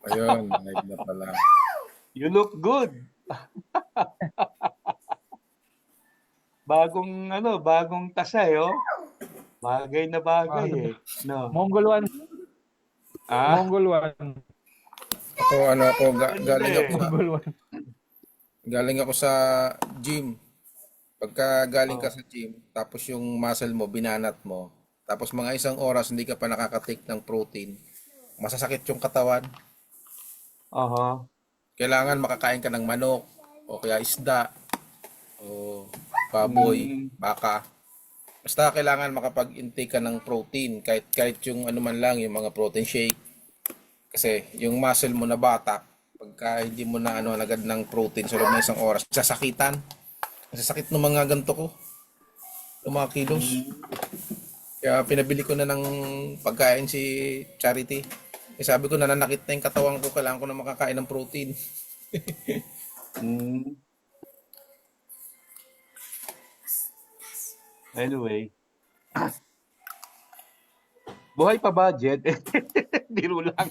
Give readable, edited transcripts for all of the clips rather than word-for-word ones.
Ayun, live na pala. You look good. Bagong tasay, oh. Bagay na bagay eh. No. Mongol 1. Ah, Mongol 1. Galing ako sa Mongol 1. galing ako sa gym. Pagka galing ka oh. sa gym, tapos yung muscle mo binanat mo, tapos mga isang oras hindi ka pa nakaka-take ng protein, masasakit yung katawan. Aha. Kailangan makakain ka ng manok o kaya isda o baboy, Mm, baka. Basta kailangan makapag-intake ka ng protein kahit yung ano man lang, yung mga protein shake. Kasi yung muscle mo na batak, pagka hindi mo na ano agad ng protein sa loob ng isang oras, sasakitan. Masasakit ng mga ganto ko, yung mga kilos. mm, Kaya pinabili ko na ng pagkain si Charity. Sabi ko nananakit na yung katawan ko, kailangan ko na makakain ng protein. mm. Anyway. Buhay pa ba, Jed? Biro lang.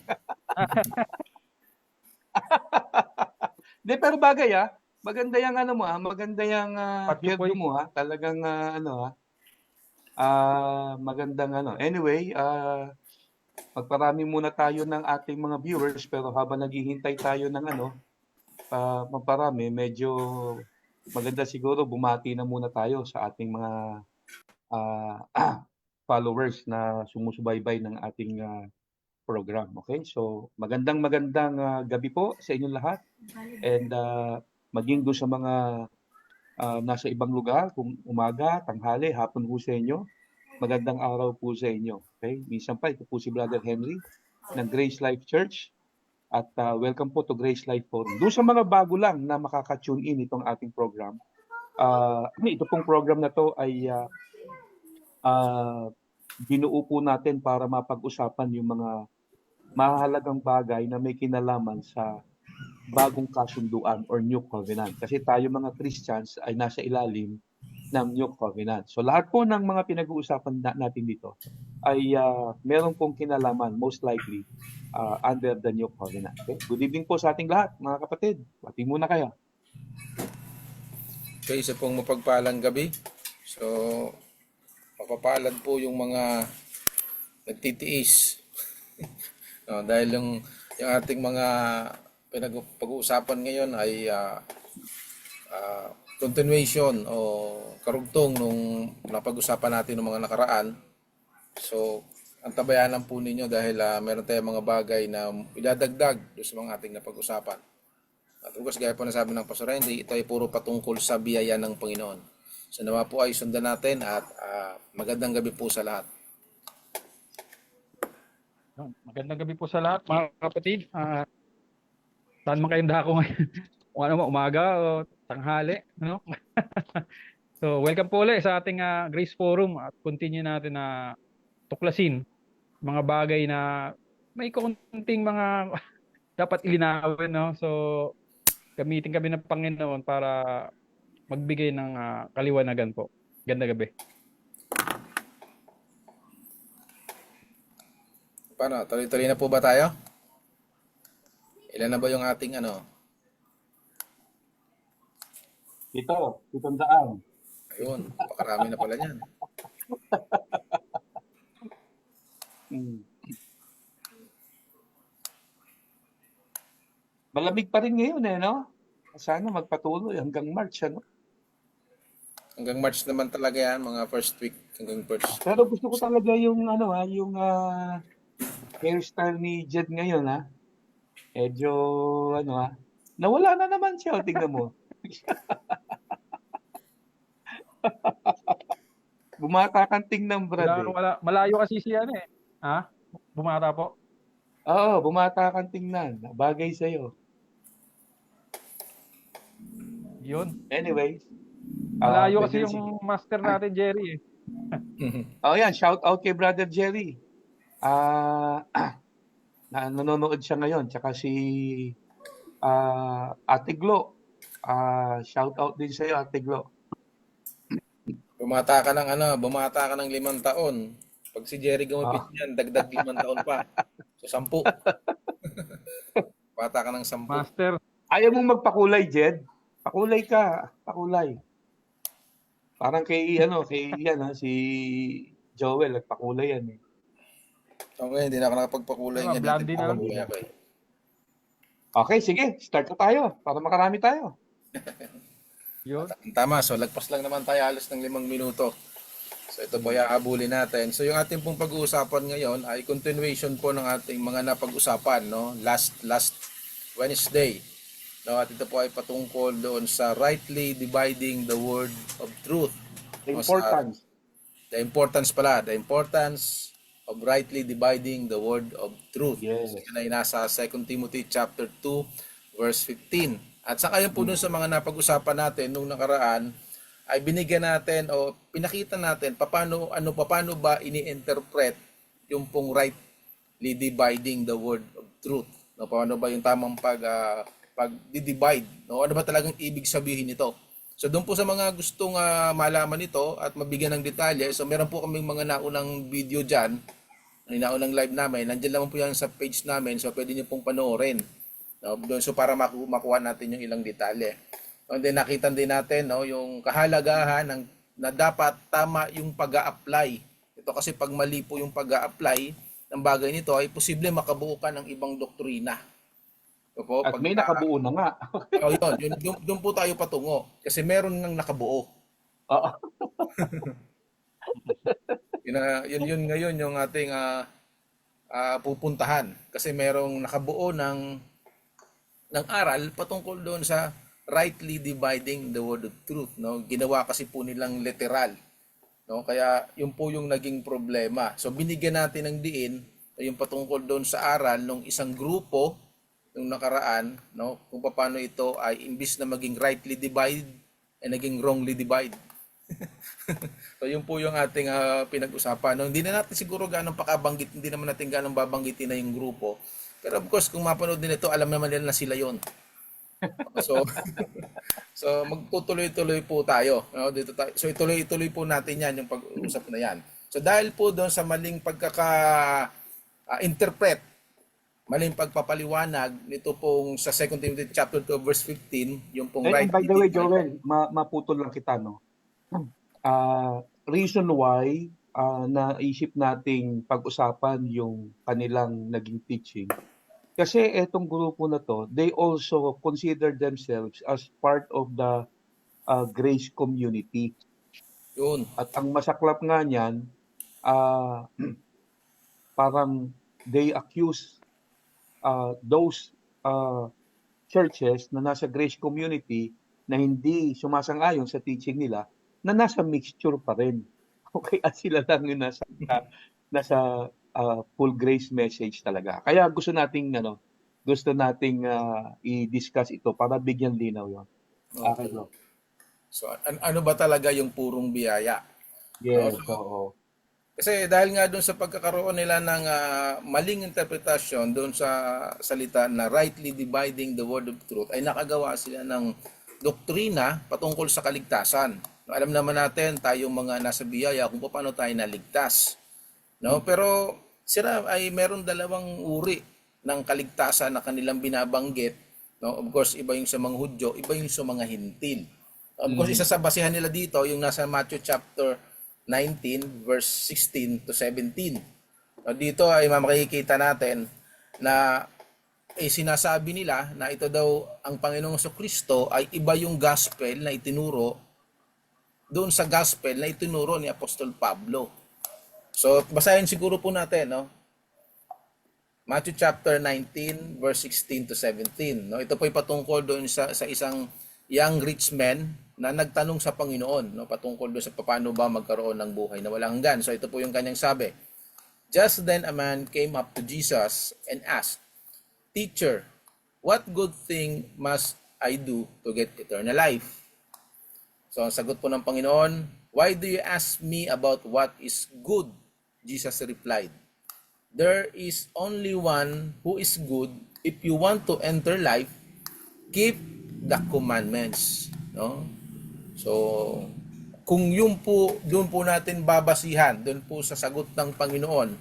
Hindi, pero bagay maganda yung ano mo maganda yung Pati po build mo talagang magandang ano. Anyway, magparami muna tayo ng ating mga viewers pero habang naghihintay tayo ng maparami, medyo maganda siguro bumati na muna tayo sa ating mga followers na sumusubaybay ng ating program. Okay? So, magandang gabi po sa inyong lahat. And maging doon sa mga nasa ibang lugar, kung umaga, tanghali, hapon po sa inyo, magandang araw po sa inyo. Okay? Minsan pa, ito po si Brother Henry ng Grace Life Church. At welcome po to Grace Life Forum. Doon sa mga bago lang na makaka-tune in itong ating program, ito pong program na to ay binuo po natin para mapag-usapan yung mga mahalagang bagay na may kinalaman sa bagong kasunduan or New Covenant. Kasi tayo mga Christians ay nasa ilalim ng New Covenant. So lahat po ng mga pinag-uusapan natin dito ay meron pong kinalaman, most likely, under the New Covenant. Okay? Good evening po sa ating lahat, mga kapatid. Pati muna kayo. Okay, isa pong mapagpalang gabi. So, mapapalad po yung mga nagtitiis. No, dahil yung ating mga pag-uusapan ngayon ay continuation o karugtong nung napag-usapan natin ng mga nakaraan. So, ang tabayanan po ninyo dahil meron tayong mga bagay na idadagdag doon sa mga ating napag-usapan. At ugas gaya po na sabi ng Pastor Randy, ito ay puro patungkol sa biyaya ng Panginoon. So nawa po ay sundan natin at magandang gabi po sa lahat. Magandang gabi po sa lahat, mga kapatid. Saan man kayong dako ngayon? Kung ano mo, umaga o tanghali. No? So, welcome po ulit sa ating Grace Forum at continue natin na tuklasin mga bagay na may konting mga dapat ilinawin. No? So, gamitin kami ng Panginoon para magbigay ng kaliwanagan po. Ganda gabi. Paano? Tuloy-tuloy na po ba tayo? Ilan na ba yung ating ano? Ito, 700. Ayun, pakarami na pala niyan. Malamig pa rin ngayon no? Sana magpatuloy hanggang March, ano? Hanggang March naman talaga yan, mga first week hanggang first. Pero gusto ko talaga yung yung hairstyle ni Jed ngayon, Medyo nawala na naman siya, tingnan mo. Bumata kang tingnan, Brad. Malayo kasi siya Bumata po. Oo, bumata kang tingnan. Bagay sa'yo. Yun. Anyway. Malayo kasi yung master natin, Jerry. Yan. Shout out kay Brother Jerry. Nanonood siya ngayon. Tsaka si Ate Glo. Shout out din sa'yo, Ate Glo. Bumata ka ng 5 taon. Pag si Jerry gumapit niyan, dagdag 5 taon pa. So 10. Bata ka ng 10. Master. Ayaw mong magpakulay, Jed? Pakulay ka. Pakulay. Parang kay si Joel, nagpakulay yan eh. Okay, hindi na ako nakapagpakulay Diba, niya. blondie na lang. Okay. Okay, sige. Start na tayo para makarami tayo. Yun. Tama, so lagpas lang naman tayo halos ng 5 minuto. So ito po yung aabulin natin. So yung ating pong pag-uusapan ngayon ay continuation po ng ating mga napag-usapan, no? Last Wednesday. No, at ito po ay patungkol doon sa rightly dividing the word of truth. The No, importance. the importance of rightly dividing the word of truth. Yes. So yun ay nasa 2 Timothy chapter 2 verse 15. At saka yun po dun sa mga napag-usapan natin nung nakaraan ay binigyan natin o pinakita natin paano ba ini-interpret yung pong rightly dividing the word of truth. No, paano ba yung tamang pag-divide? No, ano ba talagang ibig sabihin nito? So doon po sa mga gustong malaman ito at mabigyan ng detalye, so meron po kaming mga naunang video dyan, naunang live namin, nandiyan naman po yan sa page namin, so pwede nyo pong panoorin. No, doon, so para makuha natin yung ilang detalye. And then nakita din natin, no, yung kahalagahan na dapat tama yung pag-a-apply. Ito kasi pag mali po yung pag-a-apply ng bagay nito ay posible makabuo ka ng ibang doktrina. So po, At may nakabuo na nga. doon po tayo patungo kasi meron nang nakabuo. Oo. Yun ngayon yung ating pupuntahan kasi merong nakabuo ng aral patungkol doon sa rightly dividing the word of truth, no? Ginawa kasi po nilang literal, no? Kaya yun po yung naging problema. So binigyan natin ng diin yung patungkol doon sa aral ng isang grupo nung nakaraan, no? Kung paano ito ay imbis na maging rightly divide ay naging wrongly divide. So yun po yung ating pinag-usapan. No? Hindi na natin siguro ganong pakabanggit, hindi naman natin ganong babanggitin na yung grupo. Pero of course, kung mapanood din ito, alam naman nila na sila yon. So magtutuloy-tuloy po tayo. No? Dito tayo. So ituloy-tuloy po natin yan, yung pag-uusap na yan. So dahil po doon sa maling interpret, maling pagpapaliwanag nito pong sa 2 Timothy chapter 2 verse 15, yung pong And by the way, Joel, maputol lang kita, no? Reason why naisip nating pag-usapan yung kanilang naging teaching. Kasi etong grupo na to, they also consider themselves as part of the grace community. Yun. At ang masaklap nga niyan, parang they accuse those churches na nasa grace community na hindi sumasang-ayon sa teaching nila na nasa mixture pa rin. Okay, at sila lang yung nasa full grace message talaga. Kaya gusto nating i-discuss ito para bigyan linaw 'yon. Okay, bro. So ano ba talaga yung purong biyaya? Yes, So, oo. kasi dahil nga doon sa pagkakaroon nila ng maling interpretasyon doon sa salita na rightly dividing the word of truth, ay nakagawa sila ng doktrina patungkol sa kaligtasan. Alam naman natin, tayong mga nasa biyaya, kung paano tayo naligtas. No? Pero sila ay meron dalawang uri ng kaligtasan na kanilang binabanggit. No? Of course, iba yung sa mga Hudyo, iba yung sa mga Hintil. Of course, isa sa basihan nila dito, yung nasa Matthew chapter 19 verse 16 to 17. Dito ay makikita natin na sinasabi nila na ito daw ang Panginoong Kristo ay iba yung gospel na itinuro doon sa gospel na itinuro ni Apostol Pablo. So basahin siguro po natin, no? Matthew chapter 19 verse 16 to 17, no? Ito po ay patungkol doon sa isang young rich man na nagtanong sa Panginoon, no, patungkol doon sa paano ba magkaroon ng buhay na walang hanggan. So ito po yung kanyang sabi. Just then a man came up to Jesus and asked, "Teacher, what good thing must I do to get eternal life?" So ang sagot po ng Panginoon, "Why do you ask me about what is good?" Jesus replied, "There is only one who is good. If you want to enter life, keep the commandments." No? So, kung doon po natin babasihan, doon po sa sagot ng Panginoon,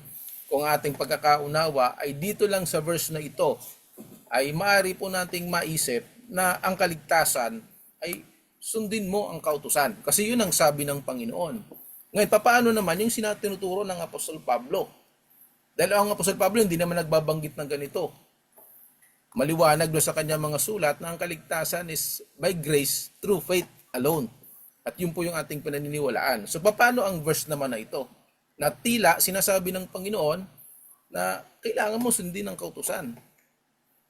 kung ating pagkakaunawa ay dito lang sa verse na ito, ay maaari po nating maisip na ang kaligtasan ay sundin mo ang kautusan. Kasi yun ang sabi ng Panginoon. Ngayon, paano naman yung tinuturo ng Apostol Pablo? Dahil ang Apostol Pablo hindi naman nagbabanggit ng ganito. Maliwanag doon sa kanyang mga sulat na ang kaligtasan is by grace through faith alone. At yun po yung ating pinaniniwalaan. So paano ang verse naman na ito? Na tila sinasabi ng Panginoon na kailangan mo sundin ang kautusan.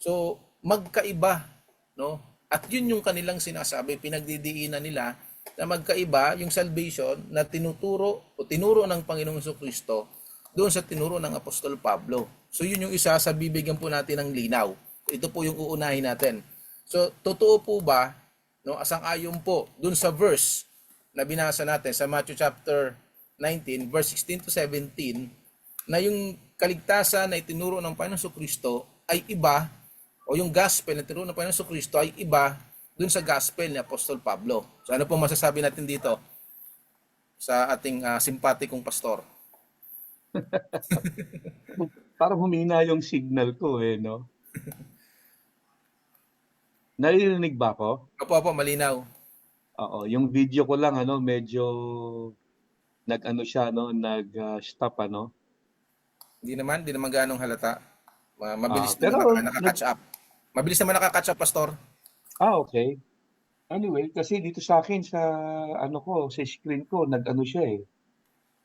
So magkaiba, no? At yun yung kanilang sinasabi, pinagdidiinan nila na magkaiba yung salvation na tinuturo o tinuro ng Panginoong Jesucristo doon sa tinuro ng Apostol Pablo. So yun yung isa sa bibigyan po natin ng linaw. Ito po yung uunahin natin. So totoo po ba, no, asang-ayon po doon sa verse na binasa natin sa Matthew chapter 19 verse 16 to 17 na yung kaligtasan na itinuro ng Panginoong Jesucristo ay iba, o yung gospel na tinuro ng Panginoong Jesucristo ay iba dun sa gospel ni Apostol Pablo. So ano po masasabi natin dito sa ating simpatikong pastor? Parang humina yung signal ko no? Naririnig ba ako? Opo, malinaw. Oo, yung video ko lang medyo nag-ano siya nag-stop Hindi naman ganong halata. Mabilis pero naman naka-catch up. Mabilis naman naka-catch up, pastor. okay. Anyway, kasi dito sa akin sa sa screen ko nag-ano siya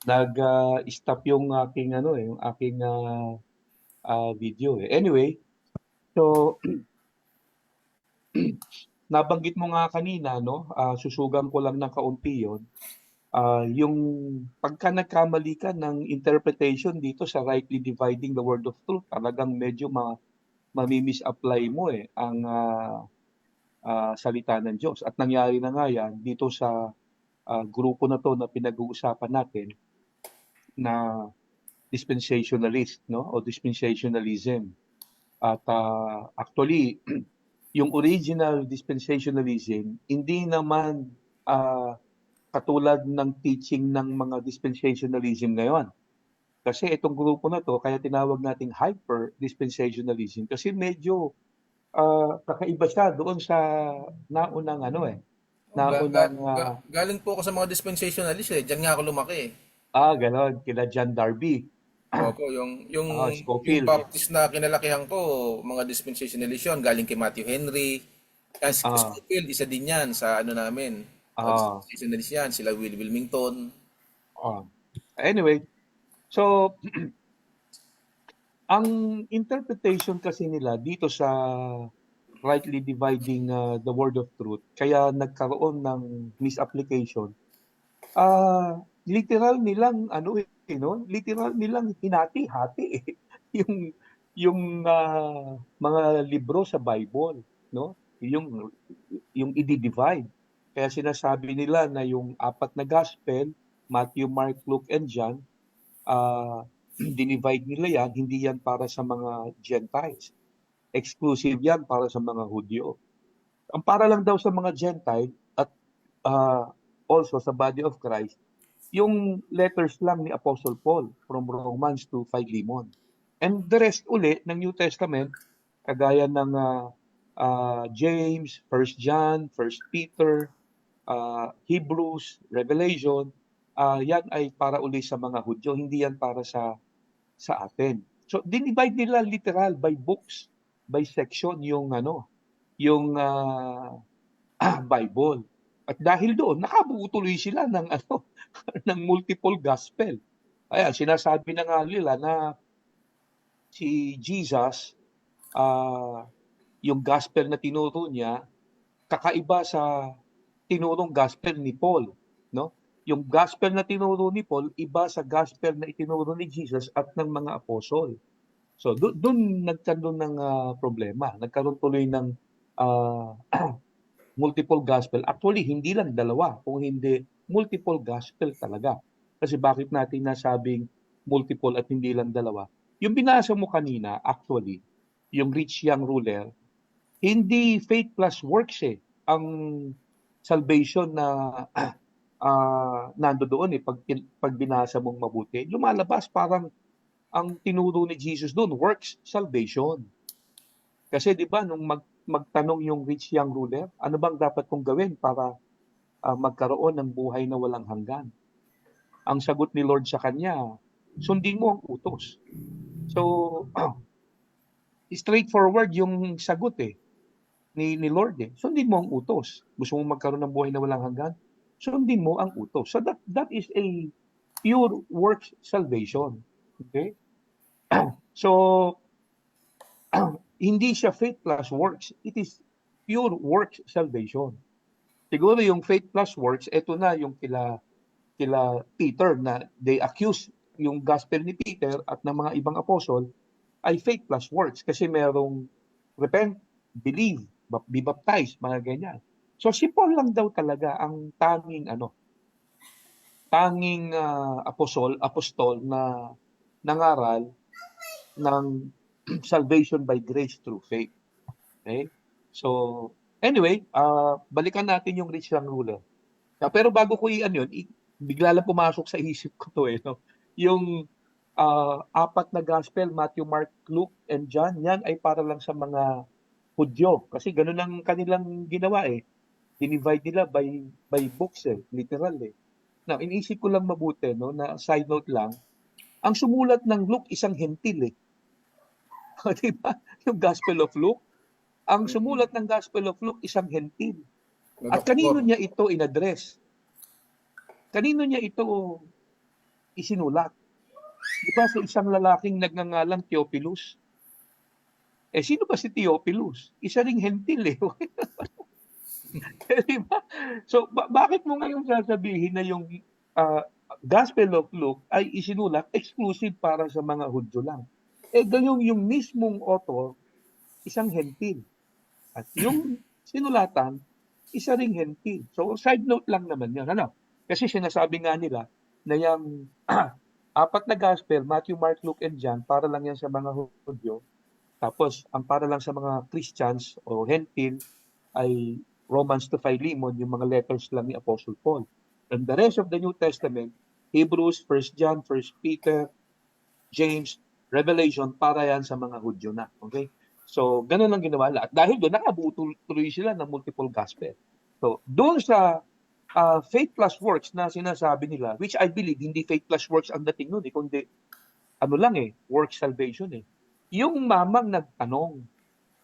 nag-stop yung aking yung aking video Anyway, so nabanggit mo nga kanina susugan ko lang ng kaunti 'yon. Yung pagka nagkamali ka ng interpretation dito sa rightly dividing the word of truth, talagang medyo mami-misapply mo ang salita ng Diyos. At nangyari na nga yan dito sa grupo na to na pinag-uusapan natin na dispensationalist o dispensationalism. At actually, yung original dispensationalism, hindi naman katulad ng teaching ng mga dispensationalism ngayon. Kasi itong grupo na to, kaya tinawag nating hyper-dispensationalism kasi medyo kakaiba siya doon sa naunang Galing po ako sa mga dispensationalist Diyan nga ako lumaki ganon, kila John Darby, Opo, yung Scofield. Baptist na kinalakihan ko, mga dispensationalist yun, galing kay Matthew Henry. Yan, si Scofield, isa din yan sa namin. Dispensationalist yan, sila Will Wilmington. Anyway, so ang interpretation kasi nila dito sa rightly dividing the word of truth, kaya nagkaroon ng misapplication. Literal nilang literal nilang hinati-hati yung mga libro sa Bible, yung i-divide. Kaya sinasabi nila na yung 4 na gospel, Matthew, Mark, Luke, and John, dinivide nila yan, hindi yan para sa mga Gentiles. Exclusive yan para sa mga Hudyo. Ang para lang daw sa mga Gentile at also sa body of Christ, yung letters lang ni Apostle Paul from Romans to Philemon. And the rest uli ng New Testament, kagaya ng James, 1 John, 1 Peter, Hebrews, Revelation, yan ay para uli sa mga Hudyo, hindi yan para sa atin. So dinivide nila literal by books, by section yung Bible. At dahil doon, nakabuo tuloy sila ng ng multiple gospel. Ayan, sinasabi na nga nila na si Jesus, yung gospel na tinuro niya, kakaiba sa tinurong gospel ni Paul, Yung gospel na tinuro ni Paul, iba sa gospel na itinuro ni Jesus at ng mga apostol. So doon nagkaroon ng problema. Nagkaroon tuloy ng multiple gospel. Actually, hindi lang dalawa, kung hindi multiple gospel talaga. Kasi bakit natin nasabing multiple at hindi lang dalawa? Yung binasa mo kanina, actually, yung rich young ruler, hindi faith plus works ang salvation na nandoon pag binasa mong mabuti. Lumalabas parang ang tinuro ni Jesus doon, works salvation. Kasi 'di ba nung magtanong yung rich young ruler, ano bang dapat kong gawin para magkaroon ng buhay na walang hanggan? Ang sagot ni Lord sa kanya, sundin mo ang utos. So, straightforward yung sagot ni Lord Sundin mo ang utos. Gusto mong magkaroon ng buhay na walang hanggan? Sundin mo ang utos. So that is a pure works salvation. Okay? So, hindi siya faith plus works. It is pure works salvation. Siguro yung faith plus works, ito na yung kila Peter na they accuse yung gospel ni Peter at ng mga ibang apostol ay faith plus works kasi merong repent, believe, be baptized, mga ganyan. So si Paul lang daw talaga ang tanging apostol na nangaral ng salvation by grace through faith. Okay? So anyway, balikan natin yung rich young ruler. Pero bago ko yun, bigla lang pumasok sa isip ko to no? Yung apat na gospel, Matthew, Mark, Luke, and John, yan ay para lang sa mga Hudyo. Kasi ganun ang kanilang ginawa Dinivide nila by books literal Now, iniisip ko lang mabuti, no, na side note lang, ang sumulat ng Luke isang hentil Di ba? Yung Gospel of Luke, ang sumulat ng Gospel of Luke isang hentil. Na At kanino doktor. niya ito in-address? Kanino niya ito isinulat? Di ba sa isang lalaking nagngangalang Theophilus? Sino ba si Theophilus? Isa ring hentil Di ba? So, bakit mo ngayon sasabihin na yung ah, Gospel of Luke ay isinulat exclusive para sa mga Hudyo lang? Gayong yung mismong author, isang hentil. At yung sinulatan, isa ring hentil. So, side note lang naman yun. Kasi sinasabi nga nila na yung apat na gospel, Matthew, Mark, Luke, and John, para lang yan sa mga Hudyo. Tapos, ang para lang sa mga Christians o hentil ay Romans to Philemon, yung mga letters lang ni Apostle Paul. And the rest of the New Testament, Hebrews, 1 John, 1 Peter, James, Revelation, para yan sa mga Hudyo na. Okay? So, ganun ang ginawa lahat. Dahil doon, nakabuo tuloy sila ng multiple gospel. So, doon sa faith plus works na sinasabi nila, which I believe, hindi faith plus works ang dating nun, kundi work salvation Yung mamang nagtanong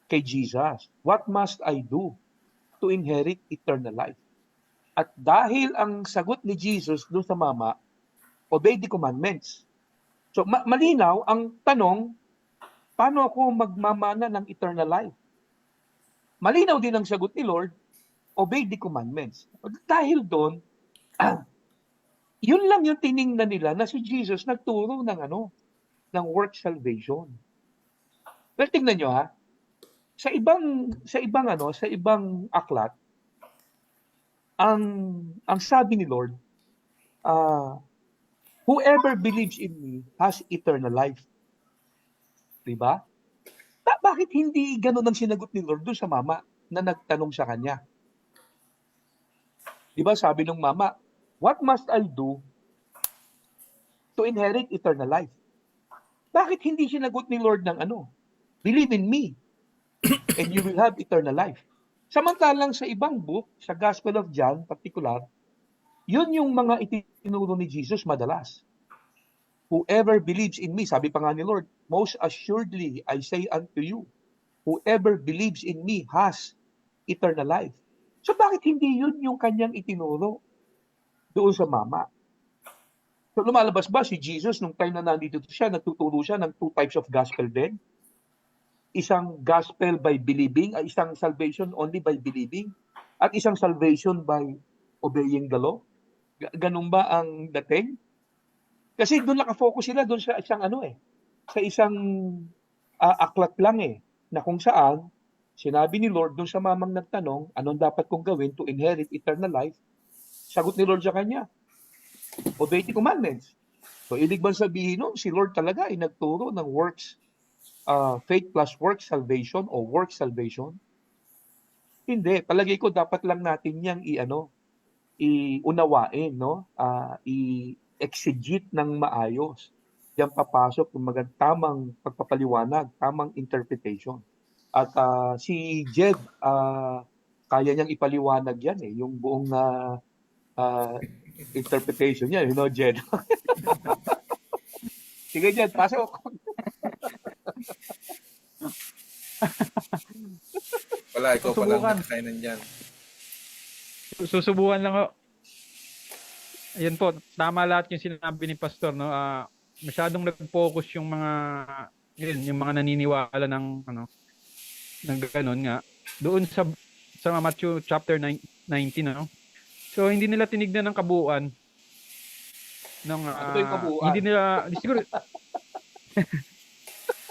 kay Jesus, what must I do to inherit eternal life? At dahil ang sagot ni Jesus doon sa mama, obey the commandments. So malinaw ang tanong, paano ako magmamana ng eternal life? Malinaw din ang sagot ni Lord, obey the commandments. Dahil doon, yun lang yung tiningnan nila na si Jesus nagturo ng work salvation. Pero tingnan nyo sa ibang aklat, ang sabi ni Lord, whoever believes in me has eternal life. Diba? Bakit hindi ganun ang sinagot ni Lord doon sa mama na nagtanong sa kanya? Diba sabi ng mama, what must I do to inherit eternal life? Bakit hindi sinagot ni Lord ng believe in me and you will have eternal life? Samantalang sa ibang book, sa Gospel of John particular, yun yung mga itinuro ni Jesus madalas. Whoever believes in me, sabi pa nga ni Lord, most assuredly I say unto you, whoever believes in me has eternal life. So bakit hindi yun yung kanyang itinuro doon sa mama? So lumalabas ba si Jesus nung time na nandito siya, nagtuturo siya ng two types of gospel din? Isang gospel by believing, isang salvation only by believing, at isang salvation by obeying the law? Ganun ba ang dating? Kasi doon nakafocus sila doon sa isang sa isang aklat lang na kung saan sinabi ni Lord doon sa mamang nagtanong, anong dapat kong gawin to inherit eternal life? Sagot ni Lord sa kanya, obey the commandments. So ibig bang sabihin si Lord talaga ay nagturo ng works, faith plus works salvation o work salvation? Hindi. Palagay ko dapat lang natin yang iunawain, i-exegete ng maayos. Diyan papasok yung tamang pagpapaliwanag, tamang interpretation. At si Jed, kaya niyang ipaliwanag yan eh, yung buong ah, interpretation niya, you know, Jed. Sige, Jed, pasok. Wala, ikaw pa lang Susubukan. nakakainan dyan. Susubukan lang ho. Ayun po, tama lahat yung sinabi ni Pastor, no? Masyadong nag-focus yung yung mga naniniwala ng ng ganun nga doon sa Matthew chapter 19, no? So hindi nila tinignan ng kabuuan ng Ano ba yung kabuuan? hindi nila siguro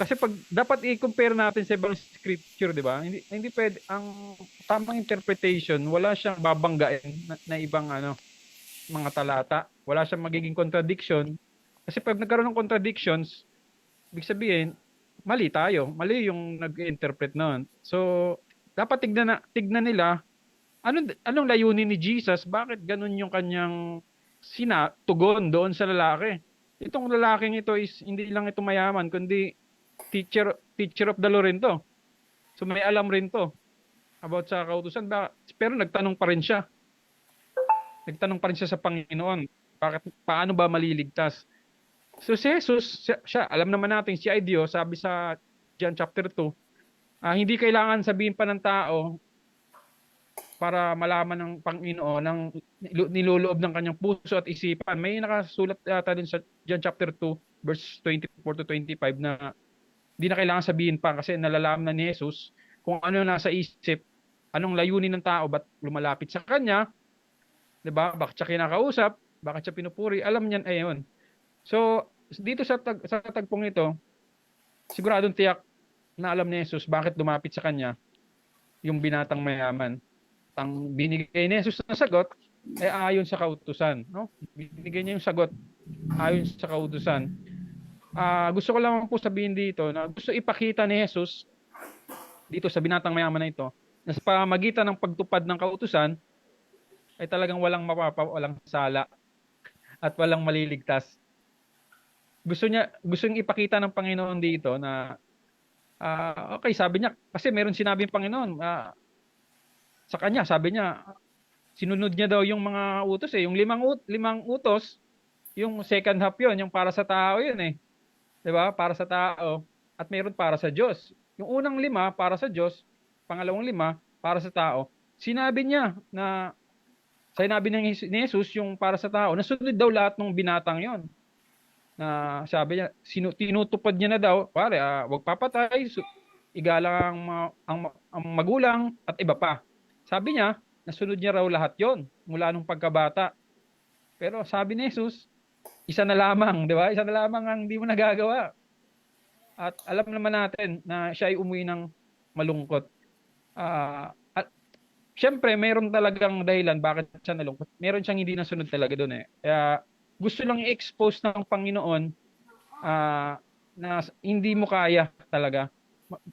kasi pag dapat i-compare natin sa ibang scripture, 'di ba? Hindi pwede ang tamang interpretation, wala siyang babanggain na ibang mga talata. Wala siyang magiging contradiction. Kasi pag nagkaroon ng contradictions, ibig sabihin, mali tayo. Mali yung nag-interpret noon. So, dapat tignan nila anong layunin ni Jesus, bakit ganun yung kanyang tugon doon sa lalaki. Itong lalaking ito is hindi lang ito mayaman, kundi teacher of the law rin to. So may alam rin to about sa kautusan. Pero nagtanong pa rin siya. Nagtanong pa rin siya sa Panginoon. Paano ba maliligtas? So si Jesus, siya, alam naman natin, siya ay Diyos, sabi sa John chapter 2, hindi kailangan sabihin pa ng tao para malaman ng Panginoon ng niloloob ng kanyang puso at isipan. May nakasulat yata din sa John chapter 2, verse 24 to 25 na hindi na kailangan sabihin pa kasi nalalaman na ni Jesus kung ano nasa isip, anong layunin ng tao, ba't lumalapit sa kanya, 'di ba? Bakit siya kinakausap? Bakit siya pinupuri? Alam niyan ayon. So, dito sa tagpong ito, siguradong tiyak na alam ni Jesus bakit lumapit sa kanya yung binatang mayaman. Ang binigay ni Jesus na sagot ay ayon sa kautusan, no? Binigay niya yung sagot ayon sa kautusan. Gusto ko lang po sabihin dito na gusto ipakita ni Jesus dito sa binatang mayaman na ito na sa pamamagitan ng pagtupad ng kautusan ay talagang walang walang sala at walang maliligtas. Gusto niya ipakita ng Panginoon dito na okay, sabi niya kasi meron sinabi ng Panginoon sa kanya, sabi niya sinunod niya daw yung mga utos yung limang utos, yung second half yun, yung para sa tao yun 'di ba? Para sa tao at meron para sa Diyos. Yung unang 5 para sa Diyos, pangalawang 5 para sa tao. Sinabi ni Jesus yung para sa tao, nasunod daw lahat ng binatang yon. Na sabi niya, tinutupad niya na daw, pare, wag papatay, igalang ang magulang at iba pa. Sabi niya, nasunod niya raw lahat yon mula nung pagkabata. Pero sabi ni Jesus, isa na lamang, di ba? Isa na lamang ang hindi mo nagagawa. At alam naman natin na siya ay umuwi ng malungkot. At syempre, mayroon talagang dahilan bakit siya nalungkot. Meron siyang hindi nasunod talaga doon Kaya gusto lang i-expose ng Panginoon na hindi mo kaya talaga.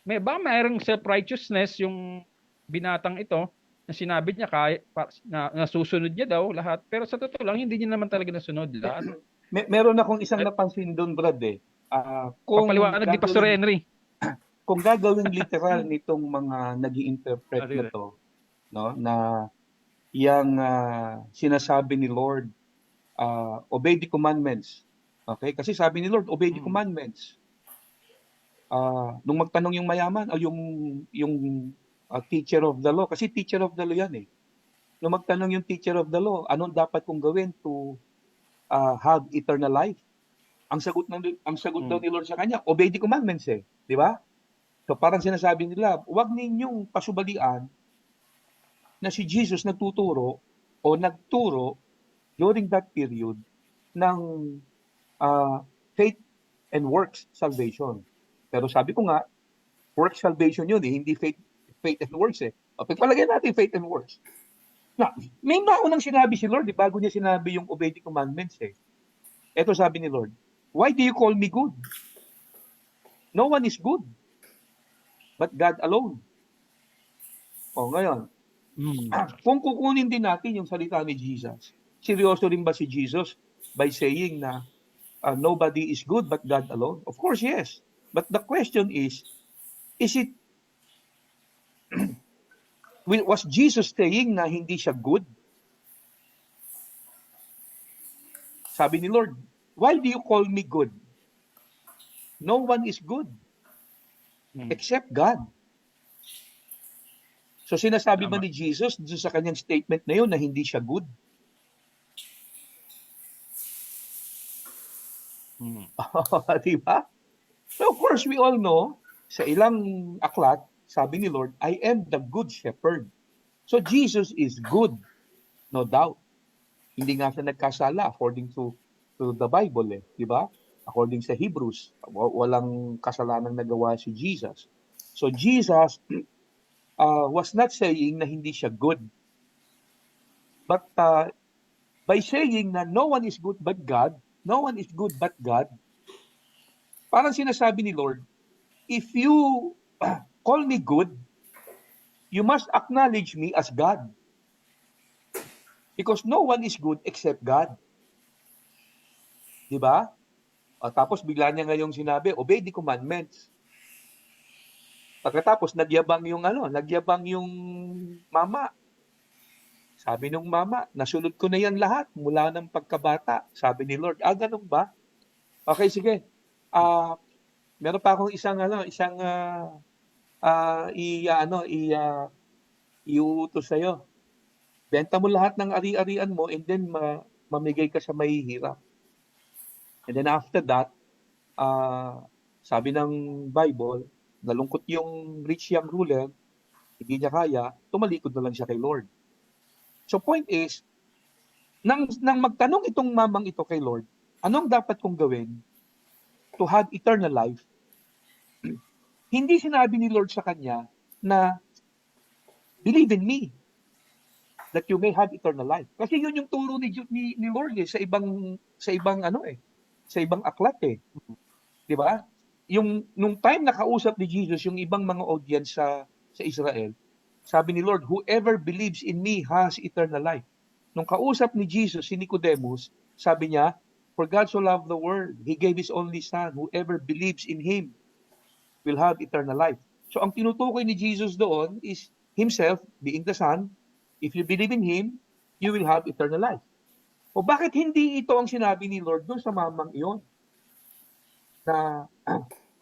Baka mayroong self-righteousness yung binatang ito na sinabi niya na nasusunod niya daw lahat. Pero sa totoo lang, hindi niya naman talaga nasunod lahat. Meron akong isang napansin doon, Brad kung papaliwanag ni Pastor Henry. Kung gagawin literal nitong mga nag-i-interpret na to, no, na yang sinasabi ni Lord, obey the commandments. Okay? Kasi sabi ni Lord, obey the commandments. Nung magtanong yung mayaman, yung teacher of the law, kasi teacher of the law yan Nung magtanong yung teacher of the law, anong dapat kong gawin to have eternal life? Ang sagot daw ni Lord sa kanya, obey the commandments di ba? So parang sinasabi nila, huwag ninyong pasubalian na si Jesus nagtuturo o nagturo during that period ng faith and works salvation. Pero sabi ko nga, works salvation yun hindi faith and works O pagpalagay natin faith and works. Na, may naunang sinabi si Lord bago niya sinabi yung obey the commandments Ito sabi ni Lord, why do you call me good? No one is good but God alone. Ngayon, kung kukunin din natin yung salita ni Jesus, seryoso rin ba si Jesus by saying na nobody is good but God alone? Of course, yes. But the question is it Was Jesus saying na hindi siya good? Sabi ni Lord, why do you call me good? No one is good except God. So sinasabi ba Tama. ni Jesus doon sa kanyang statement na yun na hindi siya good? Di ba? So of course, we all know, sa ilang aklat, sabi ni Lord, I am the good shepherd. So Jesus is good, no doubt. Hindi nga siya nagkasala according to the Bible, di ba? According sa Hebrews, walang kasalanang nagawa si Jesus. So Jesus was not saying na hindi siya good. But by saying na no one is good but God, no one is good but God, parang sinasabi ni Lord, if you call me good, you must acknowledge me as God. Because no one is good except God. Di ba? Tapos bigla niya ngayong sinabi, obey the commandments. Pagkatapos nagyabang yung mama. Sabi nung mama, nasunod ko na yan lahat mula ng pagkabata. Sabi ni Lord, ganun ba? Okay, sige. Meron pa akong iuutos sa'yo. Benta mo lahat ng ari-arian mo and then mamigay ka sa mahihirap. And then after that, sabi ng Bible, nalungkot yung rich young ruler, hindi niya kaya, tumalikod na lang siya kay Lord. So point is, nang magtanong itong mamang ito kay Lord, anong dapat kong gawin to have eternal life? Hindi sinabi ni Lord sa kanya na believe in me that you may have eternal life. Kasi yun yung turo ni Lord sa ibang aklat eh. 'Di ba? Nung time na kausap ni Jesus yung ibang mga audience sa Israel, sabi ni Lord, whoever believes in me has eternal life. Nung kausap ni Jesus si Nicodemus, sabi niya, for God so loved the world, He gave His only Son. Whoever believes in Him will have eternal life. So ang tinutukoy ni Jesus doon is Himself being the Son. If you believe in Him, you will have eternal life. O bakit hindi ito ang sinabi ni Lord doon sa mamang iyon? Na,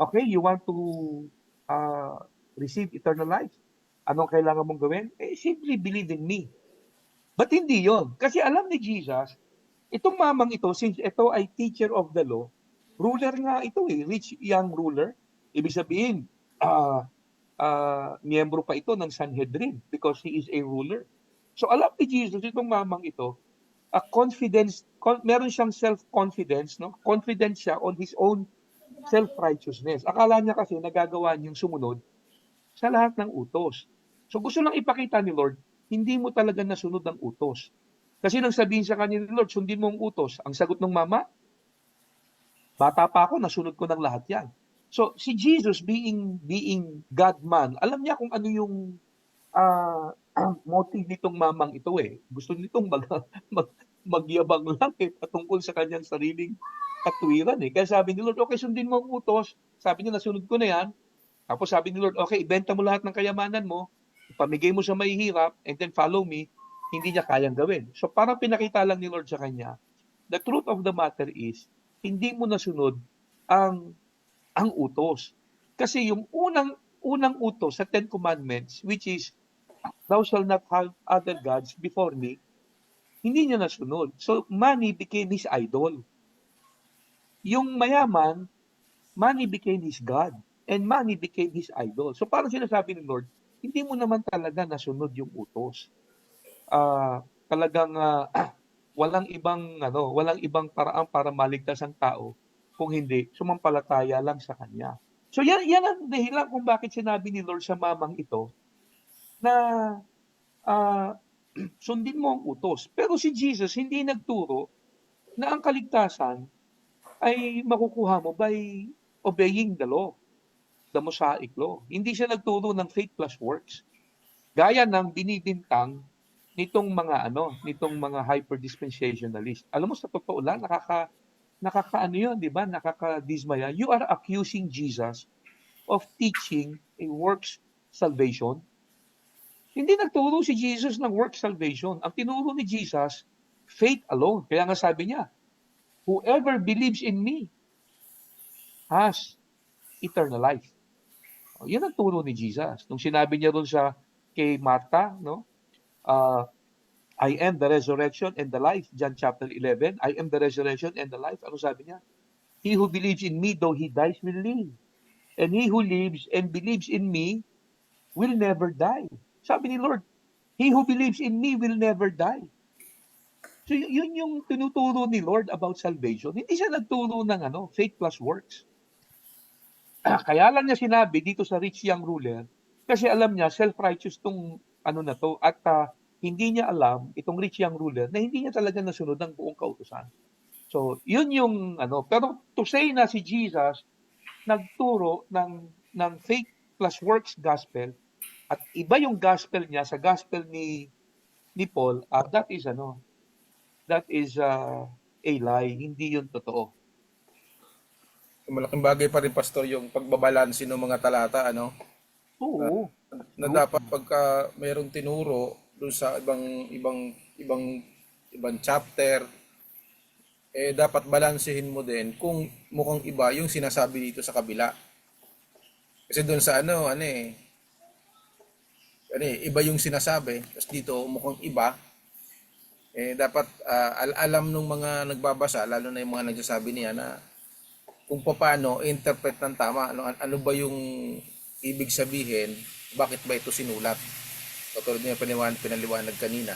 okay, you want to receive eternal life. Anong kailangan mong gawin? Simply believe in me. But hindi yon. Kasi alam ni Jesus, itong mamang ito, since ito ay teacher of the law, ruler nga ito rich young ruler. Ibig sabihin, miyembro pa ito ng Sanhedrin because he is a ruler. So alam ni Jesus, itong mamang ito, meron siyang self-confidence, no? Confident siya on his own self-righteousness. Akala niya kasi nagagawa niyang sumunod sa lahat ng utos. So gusto lang ipakita ni Lord, hindi mo talaga nasunod ang utos. Kasi nang sabihin sa kanya ni Lord, sundin mo ang utos. Ang sagot ng mama, bata pa ako, nasunod ko ng lahat yan. So si Jesus being God-man, alam niya kung ano yung motive nitong mamang ito eh. Gusto nitong magyabang lang patungkol sa kanyang sariling katwiran eh. Kaya sabi ni Lord, okay, sundin mo ang utos. Sabi niya, nasunod ko na yan. Tapos sabi ni Lord, okay, ibenta mo lahat ng kayamanan mo, pamigay mo sa mahihirap, and then follow me. Hindi niya kayang gawin. So parang pinakita lang ni Lord sa kanya, the truth of the matter is, hindi mo nasunod ang utos. Kasi yung unang utos sa Ten Commandments, which is, thou shalt not have other gods before me, hindi niya nasunod. So money became his idol. Yung mayaman, money became his God. And money became his idol. So parang sinasabi ni Lord, hindi mo naman talaga nasunod yung utos. Talagang walang ibang paraan para maligtas ang tao kung hindi sumampalataya lang sa kanya. So yan ang dahilan kung bakit sinabi ni Lord sa mamang ito na sundin mo ang utos. Pero si Jesus hindi nagturo na ang kaligtasan ay makukuha mo by obeying the law, the Mosaic law. Hindi siya nagturo ng faith plus works. Gaya ng binibintang nitong mga hyper-dispensationalist. Alam mo, sa totoo lang, nakakaano yun, di ba? Nakakadismaya. You are accusing Jesus of teaching a works salvation. Hindi nagturo si Jesus ng work salvation. Ang tinuro ni Jesus, faith alone. Kaya nga sabi niya, whoever believes in me has eternal life. Yun ang turo ni Jesus. Nung sinabi niya ron kay Martha, no? I am the resurrection and the life. John chapter 11, I am the resurrection and the life. Ano sabi niya? He who believes in me, though he dies, will live. And he who lives and believes in me will never die. Sabi ni Lord, he who believes in me will never die. So yun yung tinuturo ni Lord about salvation. Hindi siya nagturo ng faith plus works. Kaya lang niya sinabi dito sa rich young ruler, kasi alam niya self-righteous tong na to, at hindi niya alam itong rich young ruler na hindi niya talaga nasunod ang buong kautusan. So yun yung pero to say na si Jesus nagturo ng faith plus works gospel at iba yung gospel niya sa gospel ni Paul, that is a lie, hindi yun totoo. Malaking bagay pa rin, Pastor, yung pagbabalanse ng mga talata, Oo. na dapat pagka mayroong tinuro doon sa ibang chapter, dapat balansehin mo din kung mukhang iba yung sinasabi dito sa kabila. Kasi doon sa iba yung sinasabi, tapos dito mukhang iba, dapat alam nung mga nagbabasa, lalo na yung mga nagsasabi niya na kung paano interpret ng tama, ano ba yung ibig sabihin, bakit ba ito sinulat. Katulad niya pinaliwanag kanina.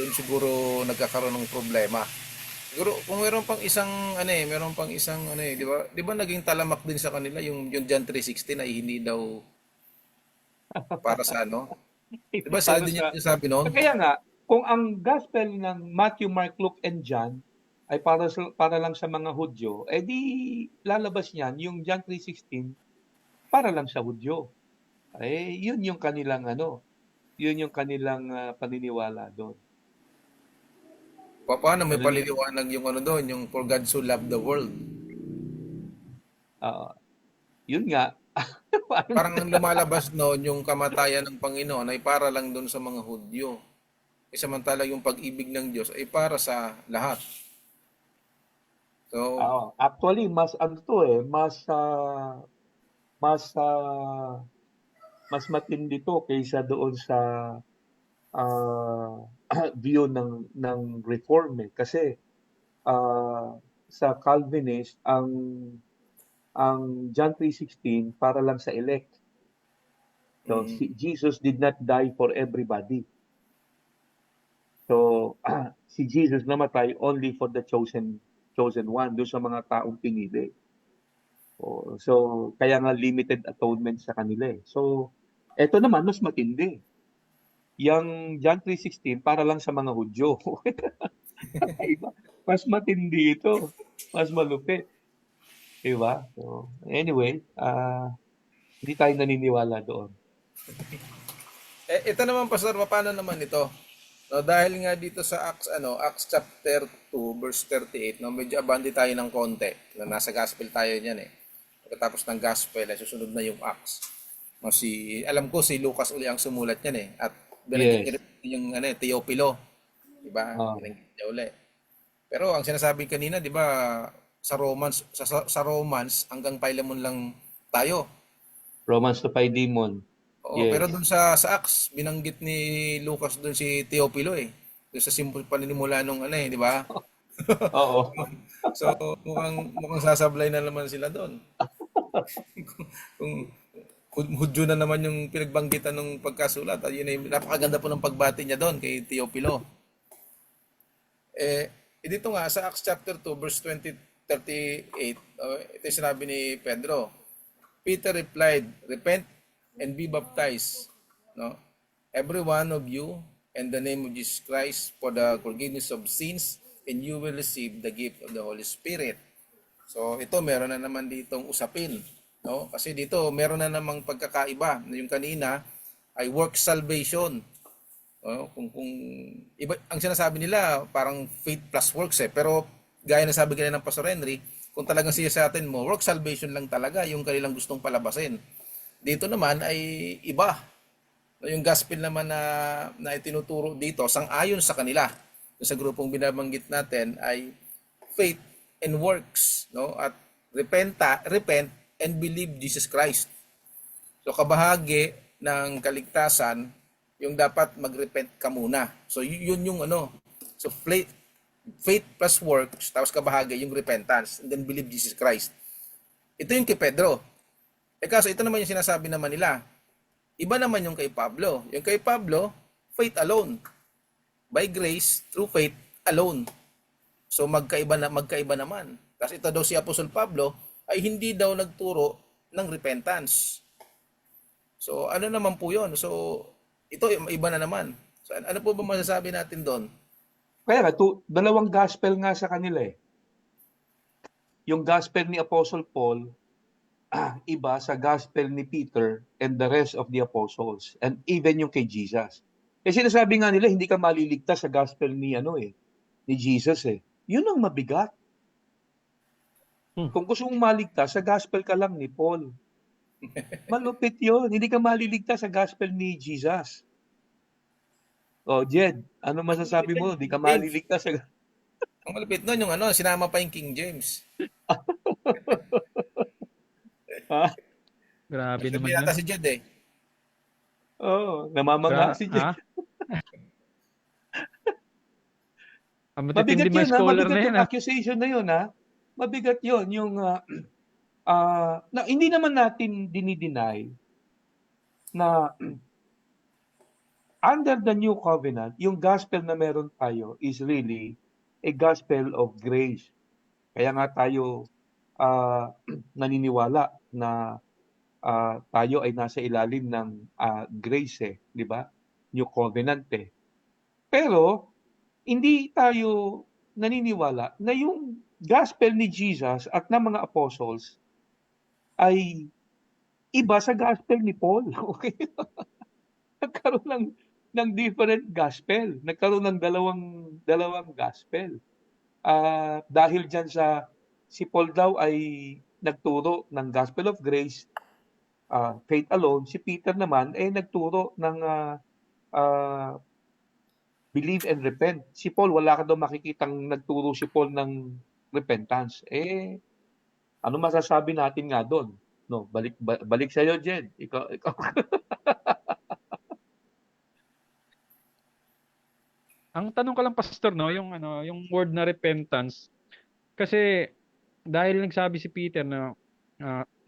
Doon siguro nagkakaroon ng problema. Siguro kung meron pang isang di ba? Di ba naging talamak din sa kanila yung John 3:16 na hindi daw para sa Di ba sila din yung sabi noon? Kaya nga, kung ang gospel ng Matthew, Mark, Luke, and John ay para lang sa mga Hudyo, di lalabas niyan yung John 3:16 para lang sa Hudyo. Yun yung kanilang paniniwala doon. Paano may paliliwanag yung doon, yung for God so loved the world? Yun nga. Parang lumalabas noon yung kamatayan ng Panginoon ay para lang doon sa mga Hudyo. Samantala yung pag-ibig ng Diyos ay para sa lahat. So, actually mas mas matindi to kaysa doon sa view ng reform kasi sa Calvinist ang John 3:16 para lang sa elect. So Jesus did not die for everybody. So si Jesus namatay only for the chosen one, doon sa mga taong pinili. So kaya nga limited atonement sa kanila. So eto naman mas matindi. Yang John 3:16 para lang sa mga Hudyo. Mas matindi ito. Mas malupit. Diba? So, anyway, hindi tayo naniniwala doon. Ito naman, Pastor, paano naman ito? Dahil nga dito sa Acts chapter 2 verse 38, medyo abandi tayo ng konti. Nasa gospel tayo niyan Pagkatapos ng gospel ay susunod na yung Acts. Alam ko si Lucas uli ang sumulat niyan at binanggit yung Teopilo. Diba? Binanggit niya uli. Pero ang sinasabi kanina, 'di ba, sa Romans hanggang Philemon lang tayo. Romans to Philemon. Oo, pero doon sa Acts binanggit ni Lucas doon si Teopilo Doon sa simple paninimula nung di ba? Oo. So mukhang sasablay na naman sila doon. Kung Hudyo na naman yung pinagbanggitan ng pagkasulat, yun ay napakaganda po ng pagbati niya doon kay Teopilo. Dito nga sa Acts chapter 2 verse 38, ito yung sinabi ni Pedro. Peter replied, "Repent and be baptized, every one of you, in the name of Jesus Christ for the forgiveness of sins, and you will receive the gift of the Holy Spirit." So ito meron na naman ditong usapin, Kasi dito meron na namang pagkakaiba. Yung kanina ay work salvation. Kung iba ang sinasabi nila parang faith plus works pero gaya na sabi kanina ng Pastor Henry, kung talagang siya sa atin mo, work salvation lang talaga yung kanilang gustong palabasin. Dito naman ay iba. No, yung gospel naman na itinuturo dito, sang-ayon sa kanila, sa grupong binabanggit natin ay faith and works, no? At repent and believe Jesus Christ. So kabahagi ng kaligtasan yung dapat mag-repent ka muna. So yun yung ano. So faith plus works tapos kabahagi yung repentance and then believe Jesus Christ. Ito yung kay Pedro. Kaso ito naman yung sinasabi naman nila. Iba naman yung kay Pablo. Yung kay Pablo, faith alone. By grace, through faith alone. So magkaiba naman. Kasi ito daw si Apostol Pablo ay hindi daw nagturo ng repentance. So ano naman po yun? So ito iba na naman. So ano po ba masasabi natin doon? Kaya nga, dalawang gospel nga sa kanila eh. Yung gospel ni Apostle Paul, iba sa gospel ni Peter and the rest of the apostles. And even yung kay Jesus. Eh sinasabi nga nila, hindi ka maliligtas sa gospel ni ni Jesus eh. Yun ang mabigat. Kung gusto mong maligtas, sa gospel ka lang ni Paul. Malupit yun. Hindi ka maliligtas sa gospel ni Jesus. Oh, Jed, ano masasabi mo? Hindi ka maliligtas sa... Ang malupit nun yung sinama pa yung King James. Grabe naman Sabi yun. yata si Jed eh. Oo, namamanga si Jed. Matitindi Mabigat mga yun, scholar mabigat na yung yun. accusation na yun, Mabigat yun, yung na hindi naman natin dinideny na under the new covenant, yung gospel na meron tayo is really a gospel of grace. Kaya nga tayo naniniwala na tayo ay nasa ilalim ng grace di ba? New covenant Pero hindi tayo naniniwala na yung gospel ni Jesus at ng mga apostles ay iba sa gospel ni Paul. Okay? Nagkaroon ng different gospel. Nagkaroon ng dalawang gospel. Dahil dyan si Paul daw ay nagturo ng gospel of grace, faith alone. Si Peter naman ay nagturo ng believe and repent. Si Paul, wala ka daw makikitang nagturo si Paul ng repentance. Ano masasabi natin nga doon? No, balik sa iyo, Jed. Ikaw. Ang tanong ko lang, pastor, no, yung word na repentance, kasi dahil nagsabi si Peter na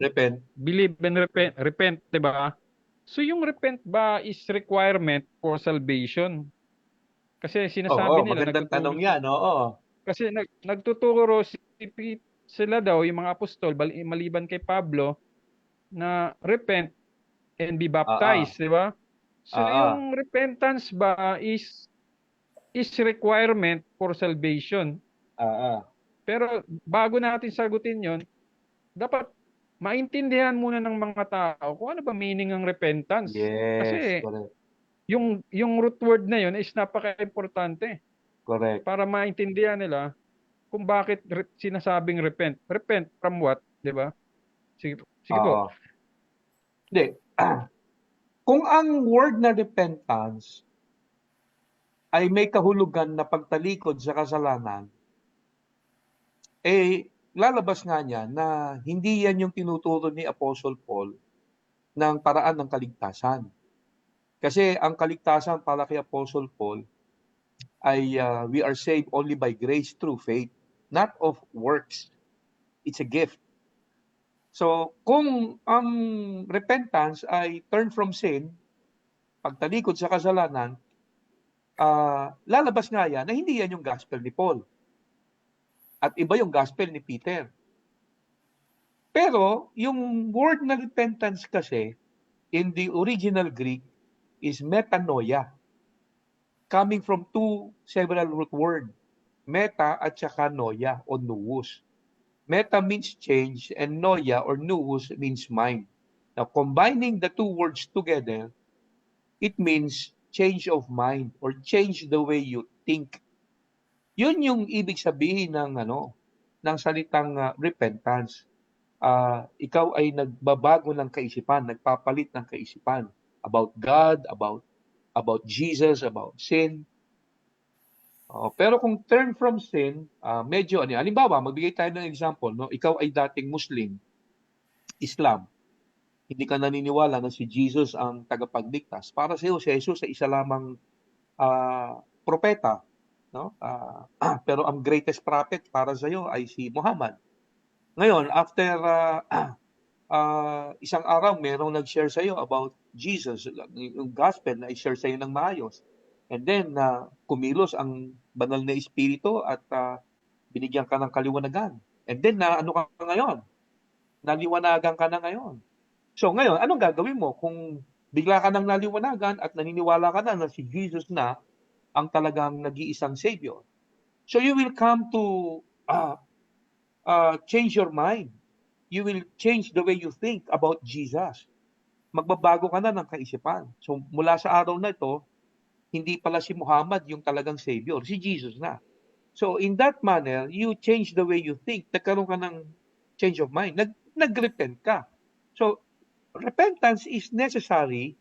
Repent. believe and repent, 'di ba? So yung repent ba is requirement for salvation? Kasi sinasabi Oo, nila magandang tanong nagtuturo, yan. Oo. kasi nagtuturo sila daw yung mga apostol maliban kay Pablo na repent and be Oo. baptized, 'di ba? So Oo. yung repentance ba is requirement for salvation. Oo. Pero bago natin sagutin 'yon, dapat maintindihan muna ng mga tao kung ano ba meaning ng repentance. Yes, Kasi correct. yung root word na 'yon is napaka-importante Correct. para maintindihan nila kung bakit sinasabing repent. Repent from what, 'di ba? Sige po. Oo. Hindi. Kung ang word na repentance ay may kahulugan na pagtalikod sa kasalanan, lalabas nga niya na hindi yan yung tinuturo ni Apostle Paul ng paraan ng kaligtasan. Kasi ang kaligtasan para kay Apostle Paul ay we are saved only by grace through faith, not of works. It's a gift. So, kung ang repentance ay turn from sin, pagtalikod sa kasalanan, lalabas nga yan na hindi yan yung gospel ni Paul. At iba yung gospel ni Peter. Pero, yung word na repentance kasi, in the original Greek, is metanoia. Coming from several root word. Meta at saka noia o nous. Meta means change and noia or nous means mind. Now, combining the two words together, it means change of mind or change the way you think. Yun yung ibig sabihin ng salitang repentance. Ikaw ay nagbabago ng kaisipan, nagpapalit ng kaisipan. about God, about Jesus, about sin. Pero kung turn from sin, medyo ano, halimbawa, magbigay tayo ng example, no? Ikaw ay dating Muslim, Islam. Hindi ka naniniwala na si Jesus ang tagapagligtas. Para sa iyo, si Jesus ay isa lamang propeta, no? Pero ang greatest prophet para sa iyo ay si Muhammad. Ngayon, after isang araw, merong nag-share sa iyo about Jesus, yung gospel na i-share sa iyo ng maayos. And then, kumilos ang banal na espiritu at binigyan ka ng kaliwanagan. And then, ano ka ngayon? Naliwanagan ka na ngayon. So ngayon, anong gagawin mo kung bigla ka nang naliwanagan at naniniwala ka na si Jesus na ang talagang nag-iisang Savior? So you will come to change your mind. You will change the way you think about Jesus. Magbabago ka na ng kaisipan. So mula sa araw na ito, hindi pala si Muhammad yung talagang Savior, si Jesus na. So in that manner, you change the way you think. Nagkaroon ka ng change of mind. Nag-repent ka. So repentance is necessary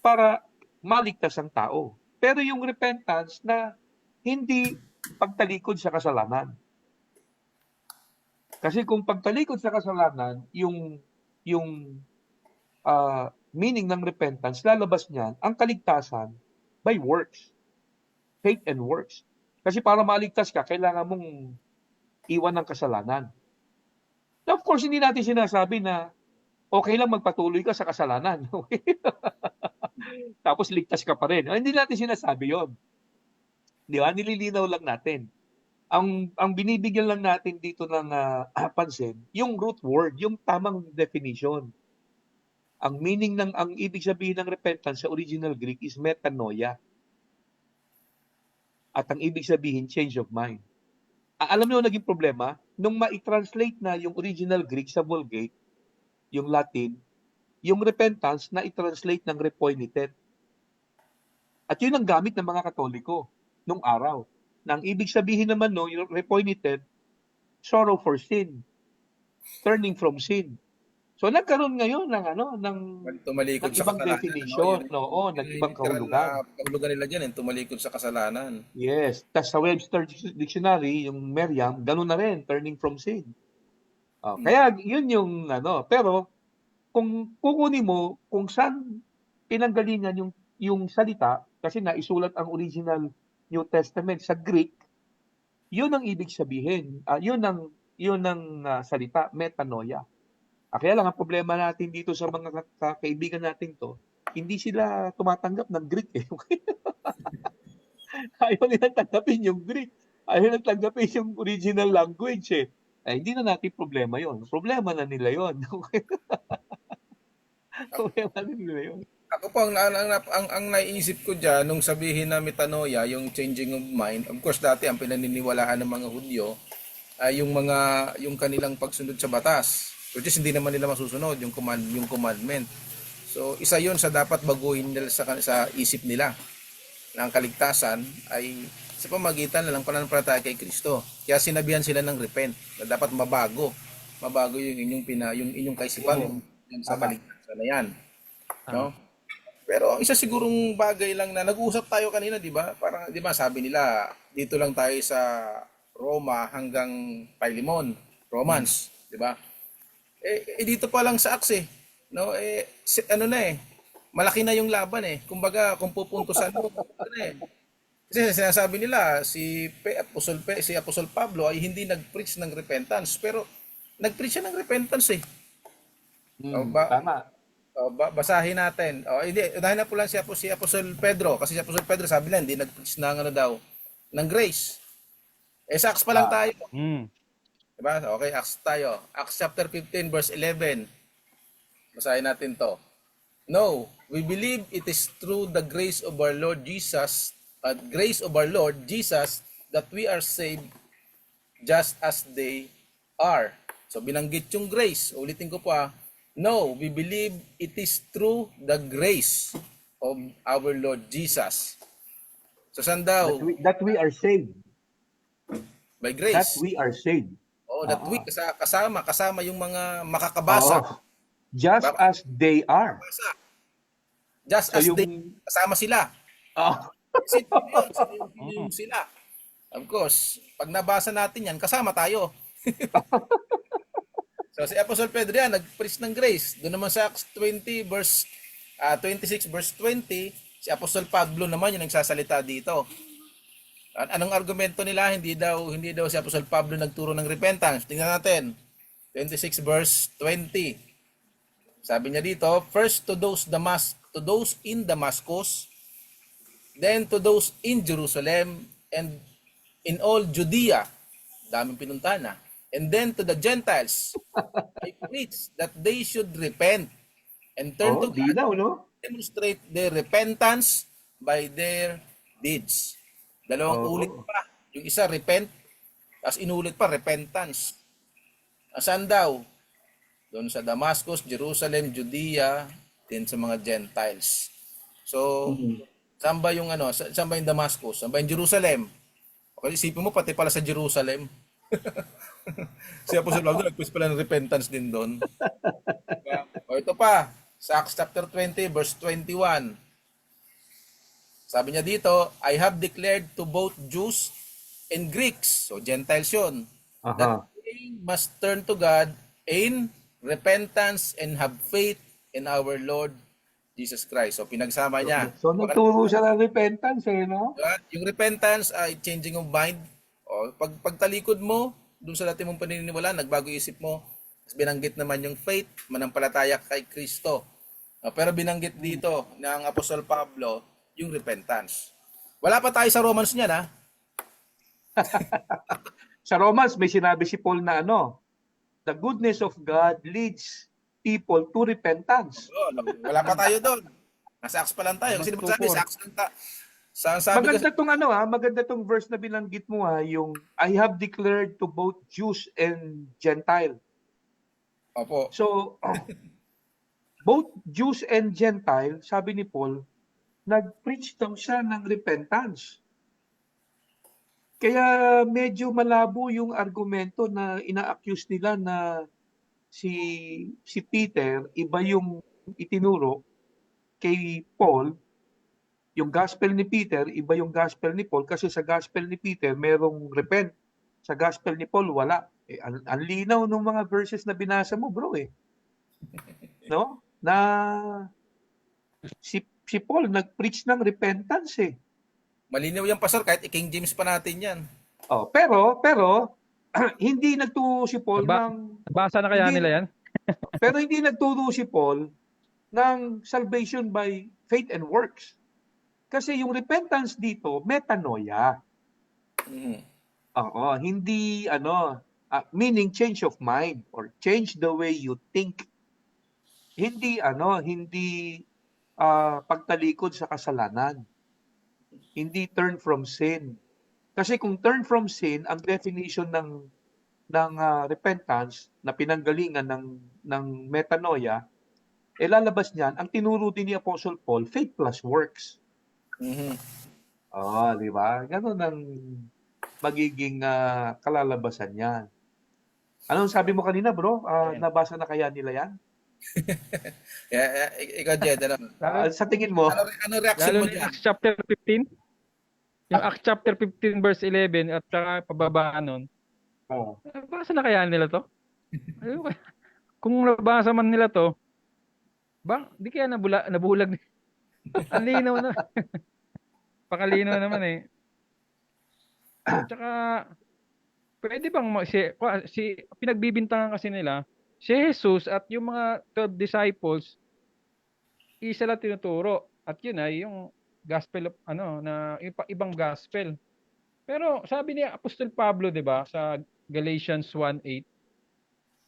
para maligtas ang tao. Pero yung repentance na hindi pagtalikod sa kasalanan. Kasi kung pagtalikod sa kasalanan, yung meaning ng repentance, lalabas niyan ang kaligtasan by works. Faith and works. Kasi para maligtas ka, kailangan mong iwan ng kasalanan. Now, of course, hindi natin sinasabi na okay lang magpatuloy ka sa kasalanan. Tapos ligtas ka pa rin. Hindi natin sinasabi yon. Di ba? Nililinaw lang natin. Ang binibigyan lang natin dito ng pansin, yung root word, yung tamang definition. Ang ibig sabihin ng repentance sa original Greek is metanoia. At ang ibig sabihin, change of mind. Alam niyo naging problema? Nung ma-translate na yung original Greek sa Vulgate, yung Latin, yung repentance na i-translate ng repoinitet. At yun ang gamit ng mga Katoliko nung araw. Na ang ibig sabihin naman yung repoinitet, sorrow for sin, turning from sin. So nagkaroon ngayon ng Tumalikod sa ibang kasalanan. definition, ng ibang kahulugan. Kahulugan nila dyan, tumalikod sa kasalanan. Yes. Tas sa Webster Dictionary, yung Merriam, ganun na rin, turning from sin. Kaya yun yung pero kung kukunin mo kung saan pinanggalingan yung salita, kasi naisulat ang original New Testament sa Greek, yun ang ibig sabihin. Yun ang salita, metanoia. Kaya lang ang problema natin dito sa mga kaibigan natin to, hindi sila tumatanggap ng Greek eh. Ayaw nila tanggapin yung Greek. Ayaw nila tanggapin yung original language eh. Hindi na natin problema yon. Problema na nila yon. Problema na nila yon. Ako po, ang naisip ko dyan, nung sabihin na metanoia, yung changing of mind, of course dati ang pinaniniwalaan ng mga Hudyo ay yung kanilang pagsunod sa batas. Which is hindi naman nila masusunod yung commandment. So isa yon sa dapat baguhin nila sa isip nila na ang kaligtasan ay sa pamagitan na ng pananampalataya kay Kristo. Kaya sinabihan sila ng repent na dapat mabago yung inyong kaisipan sa kaligtasan na yan. No? Pero isa sigurong bagay lang na nag-uusap tayo kanina, 'di ba? Parang 'di ba sabi nila dito lang tayo sa Roma hanggang Philemon, Romans, 'di ba? Dito pa lang sa Acts no? Malaki na yung laban eh. Kumbaga, kung pupuntusan mo, Kasi sinasabi nila, si Apostol Pablo ay hindi nag-preach ng repentance, pero nag-preach siya ng repentance eh. Tama. Basahin natin. Unahin na po lang si Apostol Pedro, kasi si Apostol Pedro sabi na, hindi nag-preach ng grace. Sa Acts pa lang tayo. Diba? Okay, Acts tayo. Acts chapter 15 verse 11. Basahin natin to. No, we believe it is through the grace of our Lord Jesus, that we are saved just as they are. So binanggit yung grace. Ulitin ko pa. No, we believe it is through the grace of our Lord Jesus. So saan daw? That we are saved. By grace. That we are saved. That we kasama yung mga makakabasa. Just as they are. Just So as they yung kasama sila. ah, Sino yun? Sino Oo. yung sila? Of course, pag nabasa natin yan, kasama tayo. So si Apostle Pedro yan, nag-preach ng grace. Doon naman sa Acts 20 verse 26 verse 20, si Apostle Pablo naman yung nagsasalita dito. Anong argumento nila? Hindi daw si Apostle Pablo nagturo ng repentance. Tingnan natin. 26 verse 20. Sabi niya dito, first to those in Damascus, then to those in Jerusalem and in all Judea, daming pinuntahan na. And then to the Gentiles, I preach that they should repent and turn to God, linaw, no? demonstrate their repentance by their deeds. Dalawang ulit Oo. pa. Yung isa, repent, tapos inulit pa, repentance. Asan daw? Doon sa Damascus, Jerusalem, Judea, din sa mga Gentiles. So, Mm. saan ba yung saan ba yung Damascus? Saan ba yung Jerusalem? Okay, isipin mo pati pala sa Jerusalem. Si Apostle Pablo nagpush pala ng repentance din doon. O ito pa, sa Acts chapter 20 verse 21. Sabi niya dito, I have declared to both Jews and Greeks, so Gentiles yun, that Aha. they must turn to God in repentance and have faith in our Lord Jesus Christ. So pinagsama niya. So nagturo siya ng repentance, no? Yung repentance ay changing of mind. O, pagtalikod mo, dun sa dati mong paniniwala, nagbago isip mo, binanggit naman yung faith, manampalataya kay Kristo. Pero binanggit dito ng Apostol Pablo, yung repentance. Wala pa tayo sa Romans niyan, ha? Sa Romans, may sinabi si Paul na the goodness of God leads people to repentance. Wala pa tayo doon. Nasa Acts pa lang tayo. Kasi di ba sabi, sa Acts lang sabi kasi, Maganda tong verse na binanggit mo yung I have declared to both Jews and Gentile. opo, So, both Jews and Gentile, sabi ni Paul, nag-preach daw siya ng repentance. Kaya medyo malabo yung argumento na ina-accuse nila na si Peter, iba yung itinuro kay Paul. Yung gospel ni Peter, iba yung gospel ni Paul kasi sa gospel ni Peter merong repent. Sa gospel ni Paul, wala. Ang linaw ng mga verses na binasa mo, bro, No? Na si Paul nag-preach ng repentance, malinaw yan, Pastor, kahit i-King James pa natin yan. Pero hindi nagturo si Paul Nabasa na kaya hindi, nila yan? pero hindi nagturo si Paul ng salvation by faith and works. Kasi yung repentance dito, metanoia. Mhm. Hindi meaning change of mind or change the way you think. Hindi pagtalikod sa kasalanan. Hindi turn from sin. Kasi kung turn from sin, ang definition ng repentance na pinanggalingan ng metanoia, lalabas niyan, ang tinuro din ni Apostle Paul, faith plus works. Mhm. Di ba? Ganun ang magiging kalalabasan niyan. Anong sabi mo kanina, bro? Nabasa na kaya nila yan? Ikaw, Jed, Sa tingin mo? ano reaction Lalo mo na yung dyan? Acts chapter 15. Yung Acts chapter 15 verse 11 at saka pababa nun. Nabasa na kaya nila to? Ayun, kung nabasa man nila to, di kaya nabulag. Ang linaw na. Pakalinaw naman Tsaka, pwede bang pinagbibintangan kasi nila, si Jesus at yung mga 12 disciples, isa lang tinuturo. At yun ay yung gospel of, na ibang gospel. Pero sabi ni Apostol Pablo, 'di ba, sa Galatians 1:8,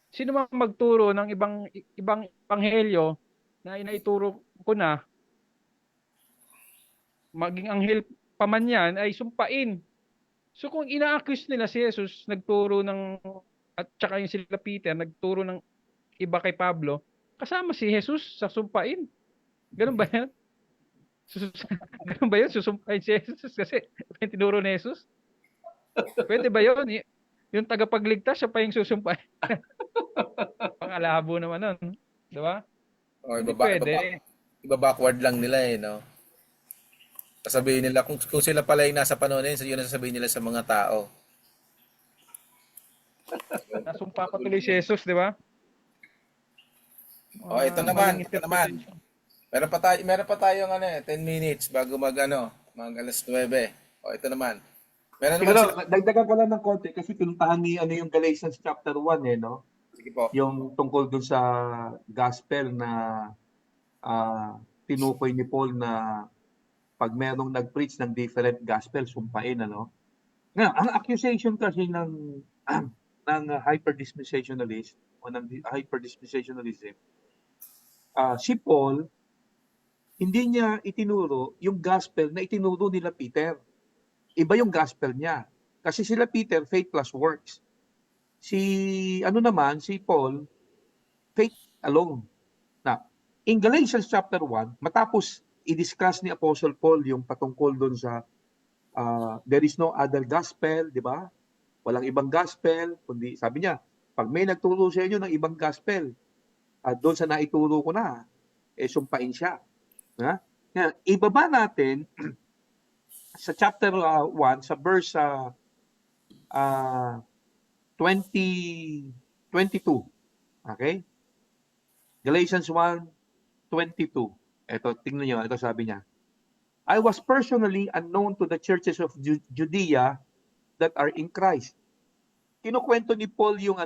sino man magturo ng ibang ebanghelyo na inaituro ko na, maging anghel pa man yan, ay sumpain. So kung ina-accuse nila si Jesus nagturo at saka yung sila Peter nagturo ng iba kay Pablo, kasama si Jesus sa sumpain. Ganun ba yan? Ganun ba yun? Susumpain si Jesus kasi tinuro ni Jesus? Pwede ba yun? Yung tagapagligtas, siya pa yung susumpay. Pangalabo naman nun. Di ba? O, Hindi ibaba. pwede. iba-backward lang nila eh, no? Sasabihin nila, kung sila pala yung nasa panahon na yun ang sasabihin nila sa mga tao. Nasumpa pa tuloy si Jesus, di ba? Oh, ito Maling naman, ito naman. interpretation. Meron pa tayong ano, 10 minutes bago mag alas 9. Oh, ito naman. Meron naman Siguro, sila. dagdagan ko lang ng konti kasi pinuntahan ni ano yung Galatians chapter 1 eh, no? Sige po. Yung tungkol dun sa gospel na tinukoy ni Paul na pag merong nag-preach ng different gospel, sumpain, ano? Nga, ang accusation kasi ng ng hyper-dispensationalist o ng hyper-dispensationalism, si Paul, hindi niya itinuro yung gospel na itinuro nila Peter. Iba yung gospel niya. Kasi sila Peter, faith plus works. Si Paul, faith alone. Na, in Galatians chapter 1, matapos i-discuss ni Apostle Paul yung patungkol doon sa there is no other gospel, di ba? Walang ibang gospel, kundi sabi niya, pag may nagturo sa inyo ng ibang gospel, doon sa naituro ko na, sumpain siya. Ha? Kaya, ibaba natin sa chapter 1, sa verse 22. Okay? Galatians 1:22. Ito, tingnan niyo, ito sabi niya. I was personally unknown to the churches of Judea that are in Christ. Kinukwento ni Paul yung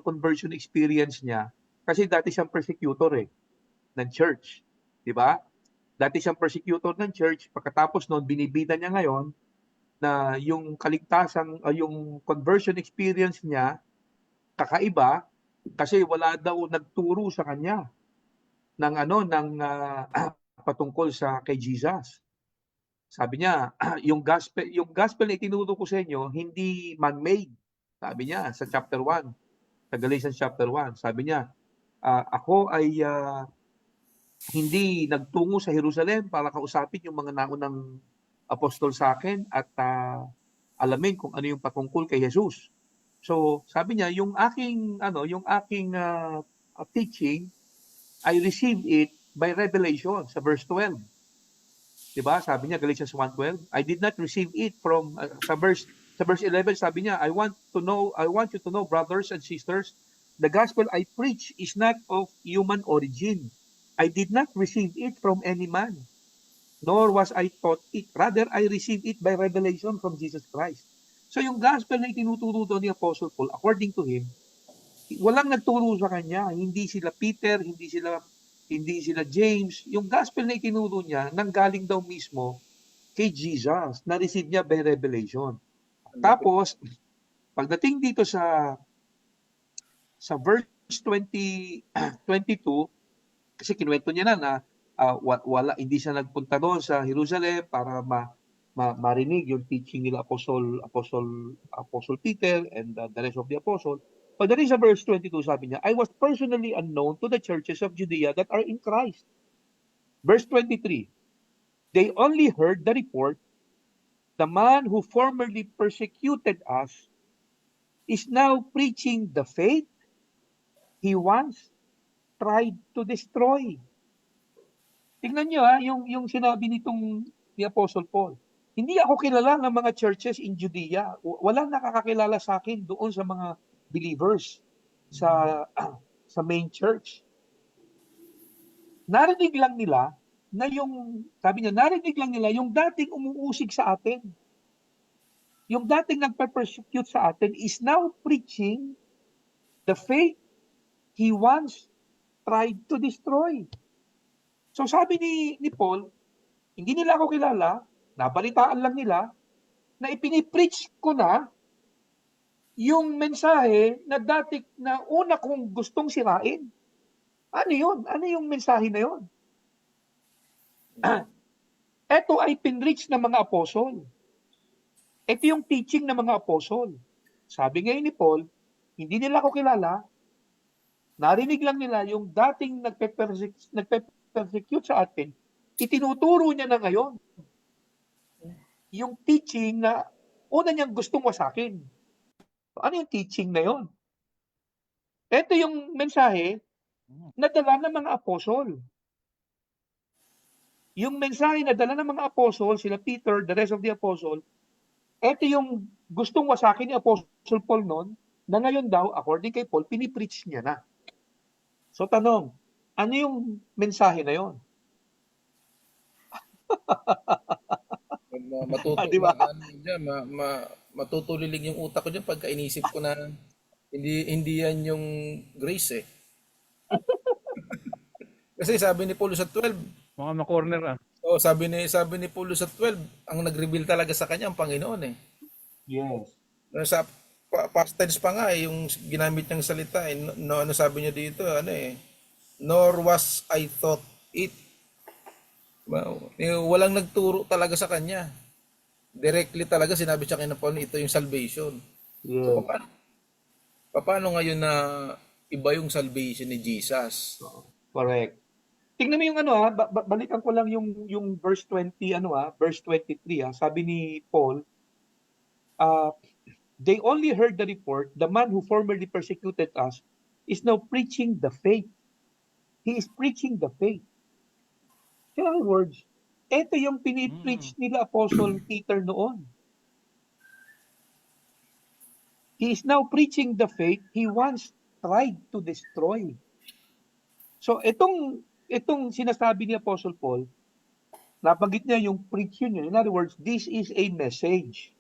conversion experience niya kasi dati siyang persecutor ng church, 'di ba? Dati siyang persecutor ng church, pagkatapos noon binibida niya ngayon na yung yung conversion experience niya kakaiba kasi wala daw nagturo sa kanya ng patungkol sa kay Jesus. Sabi niya, yung gospel na itinuro ko sa inyo hindi man-made. Sabi niya sa chapter 1, sa Galatians chapter 1, sabi niya, ako ay hindi nagtungo sa Jerusalem para kausapin yung mga naunang apostol sa akin at alamin kung ano yung patungkol kay Jesus. So, sabi niya, yung aking teaching, I received it by revelation sa verse 12. 'Di ba? Sabi niya Galatians 1:12, I did not receive it from sa verse 11 sabi niya, I want you to know brothers and sisters, the gospel I preach is not of human origin. I did not receive it from any man, nor was I taught it. Rather, I received it by revelation from Jesus Christ. So yung gospel na itinuturo doon ni Apostle Paul, according to him, walang nagturo sa kanya. Hindi sila Peter, hindi sila James. Yung gospel na itinuro niya, nanggaling daw mismo kay Jesus, na-receive niya by revelation. Tapos, pagdating dito sa verse 22, kasi kinuwento niya na hindi siya nagpunta doon sa Jerusalem para marinig yung teaching nila Apostle Peter and the rest of the apostles. Pagdating sa verse 22, sabi niya, I was personally unknown to the churches of Judea that are in Christ. Verse 23, they only heard the report, the man who formerly persecuted us is now preaching the faith he once tried to destroy. Tingnan niyo yung sinabi ni Apostle Paul. Hindi ako kilala ng mga churches in Judea. Walang nakakakilala sa akin doon sa mga believers sa main church. Narinig lang nila yung dating umuusig sa atin. Yung dating nagpe-persecute sa atin is now preaching the faith he once tried to destroy. So sabi ni Paul, hindi nila ako kilala, nabalitaan lang nila, na ipinipreach ko na yung mensahe na una kong gustong sirain. Ano yun? Ano yung mensahe na yun? Ito ay pinreach ng mga apostol. Ito yung teaching ng mga apostol. Sabi ngayon ni Paul, hindi nila ako kilala, narinig lang nila yung dating nagpe-persecute sa atin, itinuturo niya na ngayon yung teaching na una niyang gustong wasakin. Ano yung teaching na yon? Ito yung mensahe na dala ng mga apostol. Yung mensahe na dala ng mga apostol, sila Peter, the rest of the apostle, ito yung gustong wasakin ni Apostle Paul noon, na ngayon daw, according kay Paul, pinipreach niya na. So tanong, ano yung mensahe na yon? Matuto Di ba? ano diyan, matutulilig yung utak ko diyan pagka inisip ko na hindi yan yung grace eh. Kasi sabi ni Paul sa 12, Mga ma-corner ah. sabi ni Paul sa 12, ang nag-reveal talaga sa kanya ang Panginoon eh. Yes. Sa past tense pa nga eh, yung ginamit niyang salita eh, ano sabi niya dito, ano eh, nor was I thought it. Wow. Walang nagturo talaga sa kanya. Directly talaga sinabi sa kanya ng Paul, ito yung salvation. So Yes. paano ngayon na iba yung salvation ni Jesus? Correct. Tingnan mo yung balikan ko lang yung verse 20 verse 23 Sabi ni Paul, uh, they only heard the report, the man who formerly persecuted us is now preaching the faith. He is preaching the faith. In other words, ito yung pinipreach nila Apostle Peter noon. He is now preaching the faith he once tried to destroy. So itong sinasabi ni Apostle Paul, nabanggit niya yung preach yun. In other words, this is a message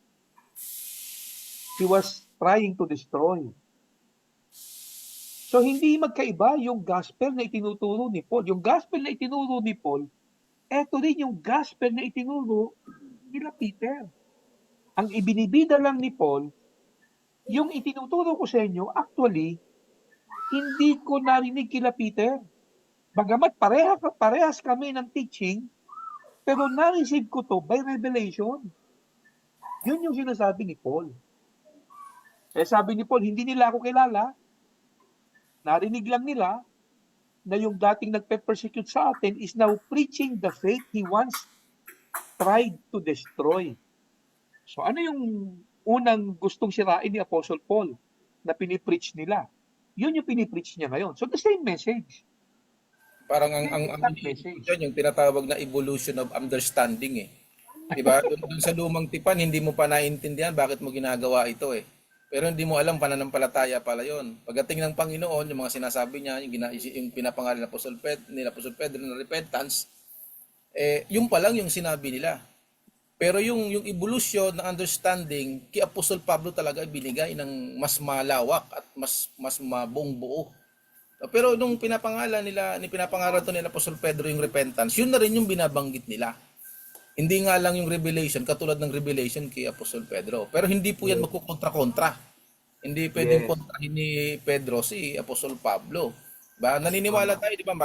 he was trying to destroy. So hindi magkaiba yung gospel na itinuturo ni Paul. Yung gospel na itinuro ni Paul, eto rin yung gospel na itinuro nila Peter. Ang ibinibida lang ni Paul, yung itinuturo ko sa inyo, actually, hindi ko narinig kila Peter. Bagamat parehas kami ng teaching, pero na-receive ko to by revelation. Yun yung sinasabi ni Paul. Sabi ni Paul, hindi nila ako kilala. Narinig lang nila na yung dating nagpe-persecute sa atin is now preaching the faith he once tried to destroy. So ano yung unang gustong sirain ni Apostle Paul na pinipreach nila? Yun yung pinipreach niya ngayon. So the same message. Parang ang That iniisip ko message. dyan, yung tinatawag na evolution of understanding eh. Diba? Doon sa lumang tipan, hindi mo pa naiintindihan bakit mo ginagawa ito eh. Pero hindi mo alam pananampalataya pala yon. Pagdating ng Panginoon, yung mga sinasabi niya, yung pinapangalan nila Apostol Pedro na repentance, yung pa lang yung sinabi nila. Pero yung evolution ng understanding, kay Apostol Pablo talaga binigay ng mas malawak at mas mabuong buo. Pero nung pinapangalan to nila Apostol Pedro yung repentance, yun na rin yung binabanggit nila. Hindi nga lang yung revelation, katulad ng revelation kay Apostol Pedro. Pero hindi po yan magkukontra-kontra. Hindi pwedeng kontrahin ni Pedro si Apostol Pablo. Naniniwala tayo, di ba?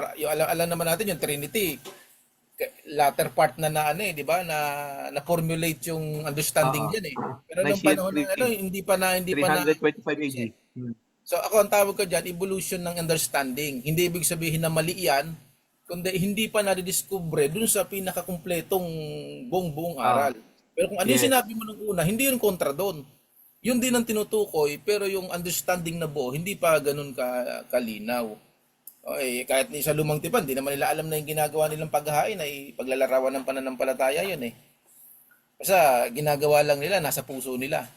Alam naman natin yung Trinity. Latter part di ba? Na formulate yung understanding diyan eh. Pero nung panahon ng hindi pa na 325 AD. So ako ang tawag ko diyan, evolution ng understanding. Hindi ibig sabihin na mali yan, kundi hindi pa nadidiskubre dun sa pinakakumpletong buong aral. Pero kung ano yung sinabi mo nung una, hindi yun kontra doon. Yun din ang tinutukoy, pero yung understanding na buo, hindi pa ganun kalinaw. Okay, kahit sa lumang tipan, di naman nila alam na yung ginagawa nilang paghahain ay paglalarawan ng pananampalataya yun eh. Basta ginagawa lang nila, nasa puso nila.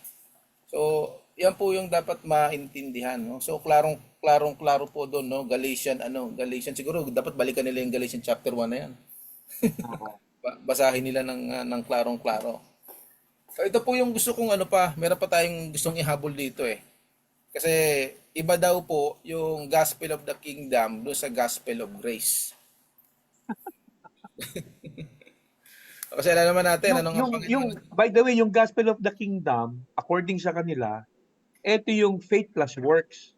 So, yan po yung dapat maintindihan. No? So, klaro po doon, no? Galatian siguro, dapat balikan nila yung Galatian chapter 1 na yan. Basahin nila ng klarong-klaro. So, ito po yung gusto kong meron pa tayong gustong ihabol dito eh. Kasi, iba daw po yung gospel of the kingdom doon sa gospel of grace. Kasi alam naman natin, by the way, yung gospel of the kingdom, according sa kanila, ito yung faith plus works.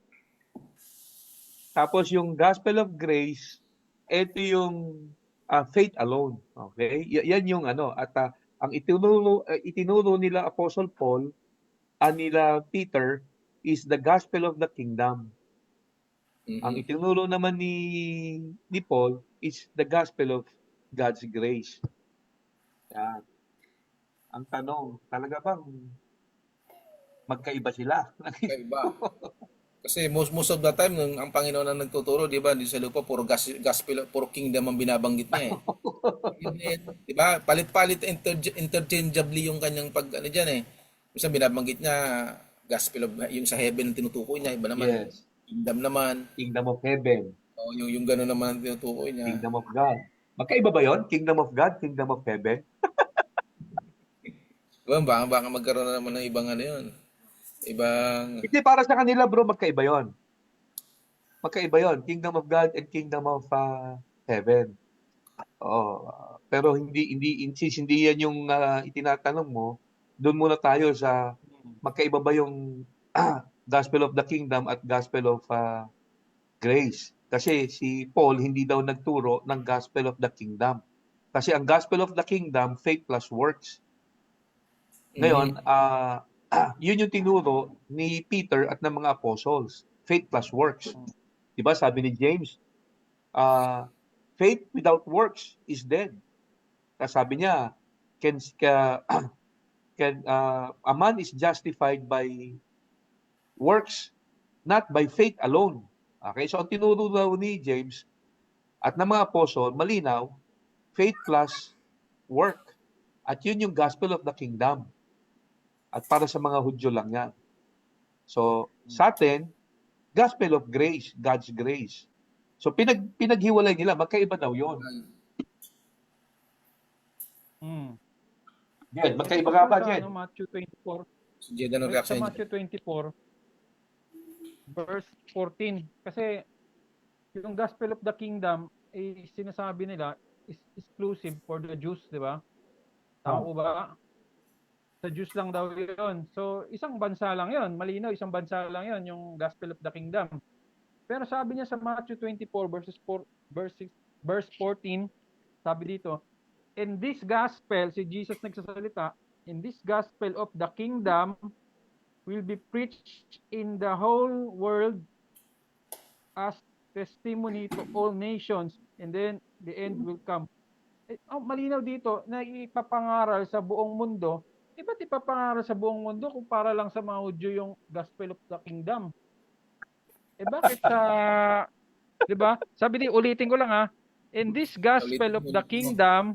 Tapos yung gospel of grace, ito yung faith alone. Okay? Yan yung at ang itinuro nila Apostle Paul, nila Peter, is the gospel of the kingdom. Ang itinuro naman ni Paul is the gospel of God's grace. Yan. Ang tanong, talaga bang magkaiba sila? Magkaiba. Kasi most of the time, nung ang Panginoon ang nagtuturo, di ba, di sa lupa, puro gospel, puro kingdom ang binabanggit niya eh. Di ba? Palit-palit, interchangeably yung kanyang pag, ano dyan eh. Minsan binabanggit niya, gospel of, yung sa heaven ang tinutukoy niya, iba naman, Yes. kingdom naman, Kingdom of Heaven, o yung gano'n naman ang tinutukoy niya. Kingdom of God. Magkaiba ba yon? Kingdom of God, Kingdom of Heaven? Diba? Baka magkaroon na naman ng ibang ano yun. Ibang, Hindi, para sa kanila bro, magkaiba yon. Magkaiba yon. Kingdom of God and Kingdom of Heaven. Oo. Pero since hindi yan yung itinatanong mo, doon muna tayo sa magkaiba ba yung Gospel of the Kingdom at Gospel of Grace. Kasi si Paul hindi daw nagturo ng Gospel of the Kingdom. Kasi ang Gospel of the Kingdom, faith plus works. Ngayon, yun yung tinuro ni Peter at ng mga apostles, faith plus works. 'Di ba? Sabi ni James, faith without works is dead. Tapos sabi niya, a man is justified by works, not by faith alone. Okay, so ang tinuro daw ni James at ng mga apostol, malinaw, faith plus work. At yun yung gospel of the kingdom. At para sa mga Hudyo lang yan. So, sa atin, gospel of grace, God's grace. So, pinaghiwalay nila, magkaiba daw yun. Jen, magkaiba nga ba, Jen? Matthew 24. si Jed, ano Sa reaction niya? Matthew 24, verse 14. Kasi yung gospel of the kingdom, sinasabi nila, is exclusive for the Jews, di ba? Tama po ba? Sa Jews lang daw yun. So, isang bansa lang yun. Malinaw, isang bansa lang yun, yung gospel of the kingdom. Pero sabi niya sa Matthew 24, verse 14, sabi dito, in this gospel, si Jesus nagsasalita, in this gospel of the kingdom will be preached in the whole world as testimony to all nations, and then the end will come. Malinaw dito na ipapangaral sa buong mundo. Ba't ipapangaral sa buong mundo kung para lang sa mga Hudyo yung gospel of the kingdom? Bakit sa, di ba? Sabi ulitin ko lang in this gospel of the kingdom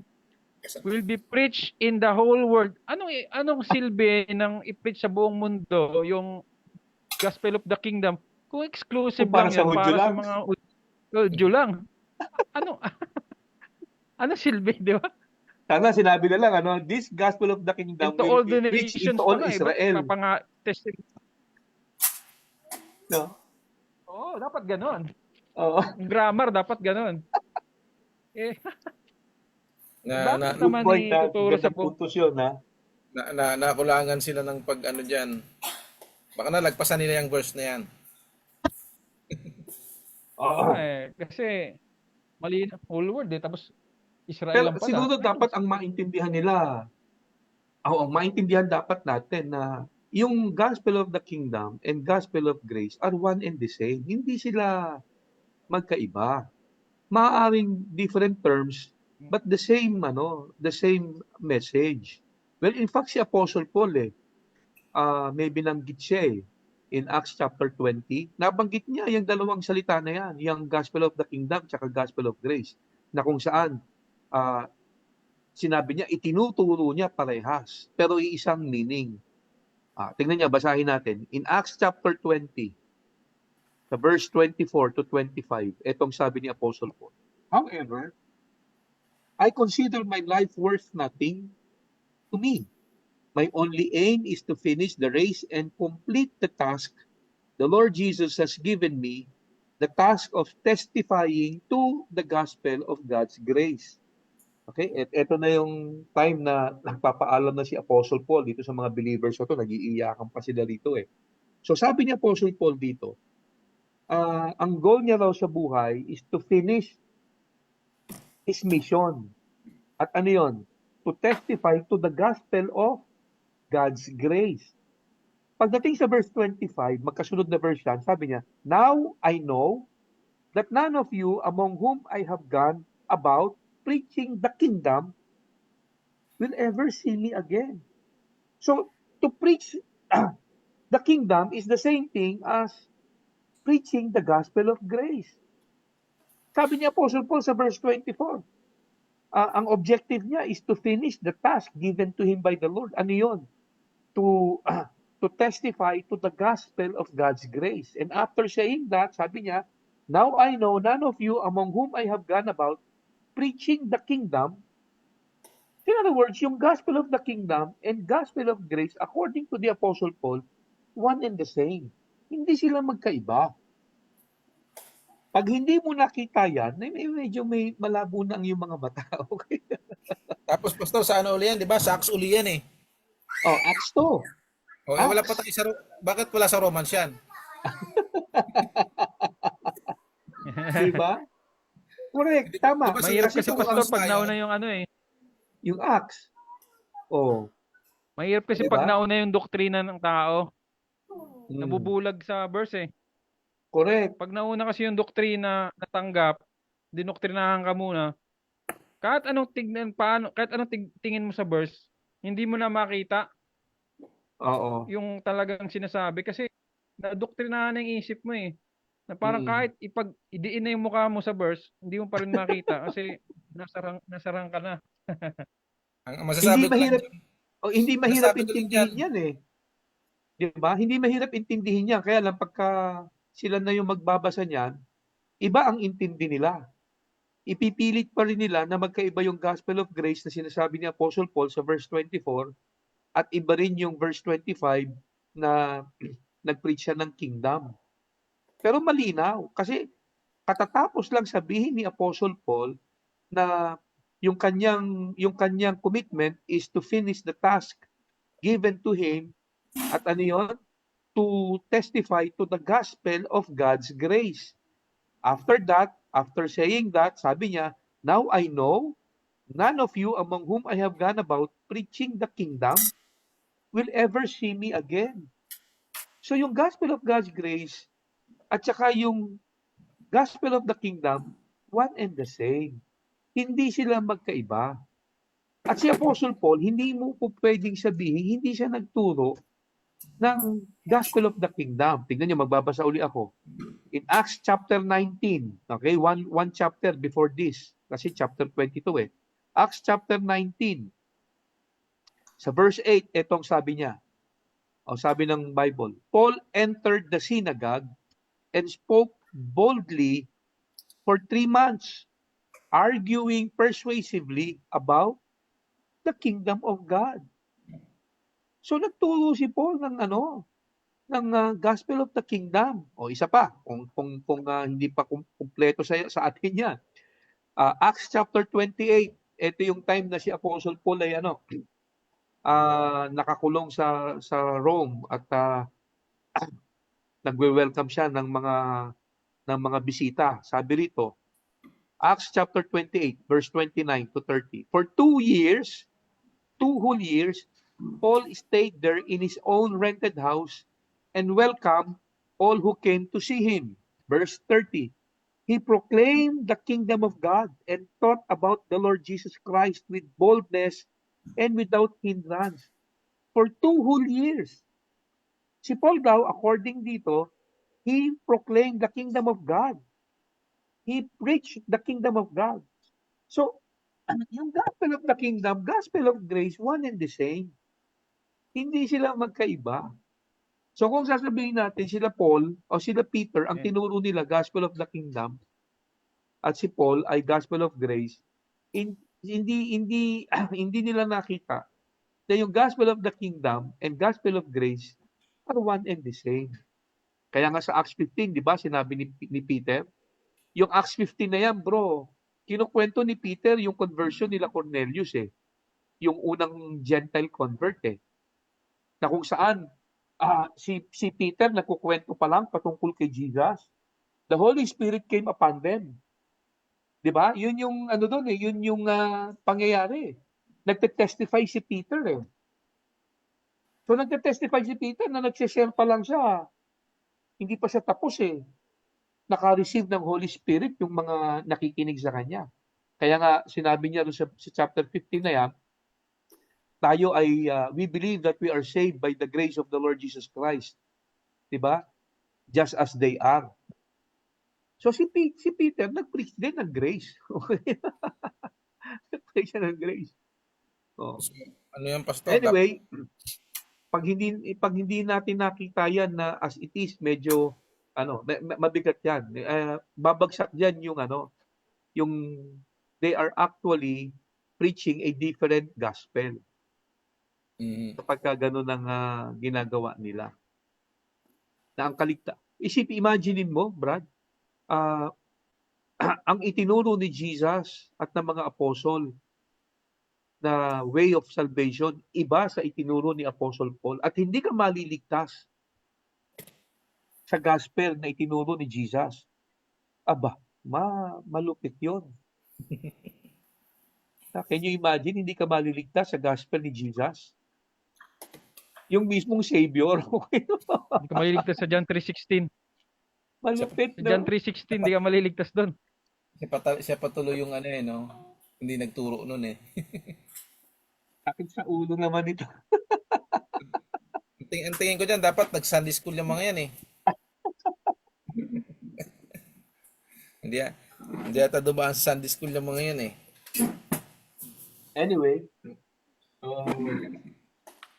will be preached in the whole world. Anong silbi ng i-preach sa buong mundo yung gospel of the kingdom kung exclusive Kung para lang sa yan Hudyo para lang. sa mga Hudyo lang? Ano silbi, di ba? Sana sinabi na lang, this gospel of the kingdom Into will all be the preached nations into all pa nga, Israel. testing. No? Oo, dapat ganon. Oo. Grammar, dapat ganon. Bakit Good naman point, ha? ituturo sa Gandang puntos yun, ha? Nakulangan sila ng pag ano dyan. Baka nalagpasan nila yung verse na yan. Oo. Kasi mali whole world tapos Israel Pero lang pala. siguro dapat ang maintindihan nila, ang maintindihan dapat natin na yung gospel of the kingdom and gospel of grace are one and the same. Hindi sila magkaiba. Maaaring different terms but the same message. Well, in fact si Apostle Paul may binanggit siya in Acts chapter 20. Nabanggit niya yung dalawang salita na yan, yung gospel of the kingdom at gospel of grace, na kung saan sinabi niya, itinuturo niya parehas, pero iisang meaning. Tingnan niya, basahin natin. In Acts chapter 20, sa verse 24 to 25, etong sabi ni Apostle Paul, however, I consider my life worth nothing to me. My only aim is to finish the race and complete the task the Lord Jesus has given me, the task of testifying to the gospel of God's grace. Okay, eto na yung time na nagpapaalam na si Apostle Paul dito sa mga believers ito, nag-iiyakan pa sila dito So sabi ni Apostle Paul dito, ang goal niya raw sa buhay is to finish his mission. At ano yun? To testify to the gospel of God's grace. Pagdating sa verse 25, magkasunod na verse yan, sabi niya, now I know that none of you among whom I have gone about preaching the kingdom will ever see me again. So, to preach the kingdom is the same thing as preaching the gospel of grace. Sabi ni Apostle Paul sa verse 24, ang objective niya is to finish the task given to him by the Lord. Ano yun? To testify to the gospel of God's grace. And after saying that, sabi niya, now I know none of you among whom I have gone about preaching the kingdom. In other words, yung gospel of the kingdom and gospel of grace, according to the Apostle Paul, one and the same. Hindi sila magkaiba. Pag hindi mo nakita yan, medyo may malabo na ang iyong mga mata. Okay? Tapos pastor, sa ano uli yan, 'di ba? Sa Acts uli yan eh. Oh, Acts 2. O wala pa tayo sa bakit wala sa Romans yan? Diba? Correct, tama. Diba, Mahirap Kasi kasi kung pastor Acts pag tayo, nauna yung ano eh. Yung Acts. Oh, Mahirap kasi Diba? pag nauna yung doktrina ng tao, mm, nabubulag sa verse eh. correct. Pag nauna kasi yung doktrina natanggap, dinoktrinahan ka muna, kahit anong tingin mo sa verse, hindi mo na makita Oo. yung talagang sinasabi kasi nadoktrinahan na yung isip mo eh. Na parang kahit idiin na yung mukha mo sa verse, hindi mo pa rin makita kasi nasarang ka na. ang Hindi masasabi ko lang mahirap dyan, hindi mahirap masasabi ko lang intindihin dyan, yan eh. 'Di ba? Hindi mahirap intindihin yan. Kaya lang pagka sila na yung magbabasa niyan, iba ang intindi nila. Ipipilit pa rin nila na magkaiba yung gospel of grace na sinasabi ni Apostle Paul sa verse 24 at iba rin yung verse 25 na nag-preach siya ng kingdom. Pero malinaw kasi katatapos lang sabihin ni Apostle Paul na yung kanyang commitment is to finish the task given to him at ano yun? To testify to the gospel of God's grace. After that, after saying that, sabi niya, now I know none of you among whom I have gone about preaching the kingdom will ever see me again. So yung gospel of God's grace at saka yung gospel of the kingdom, one and the same. Hindi sila magkaiba. At si Apostle Paul, hindi mo po pwedeng sabihin, hindi siya nagturo ng gospel of the kingdom. Tingnan niyo, magbabasa uli ako. In Acts chapter 19, okay, one chapter before this, kasi chapter 22 eh. Acts chapter 19, sa verse 8, etong sabi niya, o sabi ng Bible, Paul entered the synagogue and spoke boldly for 3 months, arguing persuasively about the kingdom of God. So nagturo si Paul ng gospel of the kingdom. O isa pa, kung hindi pa kumpleto sa atin yan. Acts chapter 28, ito yung time na si Apostle Paul ay nakakulong sa Rome at nagwe-welcome siya ng mga bisita. Sabi rito, Acts chapter 28, verse 29 to 30. For 2 years, 2 whole years, Paul stayed there in his own rented house and welcomed all who came to see him. Verse 30. He proclaimed the kingdom of God and taught about the Lord Jesus Christ with boldness and without hindrance. For 2 whole years. Si Paul daw, according dito, he proclaimed the kingdom of God. He preached the kingdom of God. So, yung gospel of the kingdom, gospel of grace, one and the same. Hindi sila magkaiba. So kung sasabihin natin sila Paul o sila Peter, ang tinuro nila gospel of the kingdom at si Paul ay gospel of grace, hindi nila nakita na yung gospel of the kingdom and gospel of grace are one and the same. Kaya nga sa Acts 15, di ba, sinabi ni Peter, yung Acts 15 na yan, bro, kinukwento ni Peter yung conversion nila Cornelius eh. Yung unang Gentile convert eh. Na kung saan si Peter nagkukwento pa lang patungkol kay Jesus. The Holy Spirit came upon them. 'Di ba? Yun yung doon eh, yun yung pangyayari. Nagte-testify si Peter eh. So nagte-testify si Peter na nagse-share pa lang siya. Hindi pa siya tapos eh. Naka-receive ng Holy Spirit yung mga nakikinig sa kanya. Kaya nga sinabi niya sa chapter 15 na yan, tayo ay we believe that we are saved by the grace of the Lord Jesus Christ. 'Di ba? Just as they are. So si Peter nag-preach din ng grace. Okay? Nag-preach siya ng grace. Oh. So, ano yan, Pastor? Anyway, pag hindi natin nakita yan na as it is, medyo mabigat yan. Babagsak diyan yung they are actually preaching a different gospel Mhm. kapag ganun ang ginagawa nila. Na ang imagine mo, Brad, ah, ang itinuro ni Jesus at ng mga apostol na way of salvation, iba sa itinuro ni Apostle Paul, at hindi ka maliligtas sa gospel na itinuro ni Jesus. Aba, malupit yun. Can you imagine, hindi ka maliligtas sa gospel ni Jesus? Yung mismong Savior. Hindi ka maliligtas sa John 3:16. Malupit, Sa John no? 3:16, hindi ka maliligtas doon. Siya patuloy yung ano eh, no? Hindi nagturo nun eh. Sakit sa ulo naman ito. Ang tingin ko dyan, dapat nag-Sunday school yung mga yan eh. Hindi, hindi ata dumaan sa Sunday school yung mga yan eh. Anyway,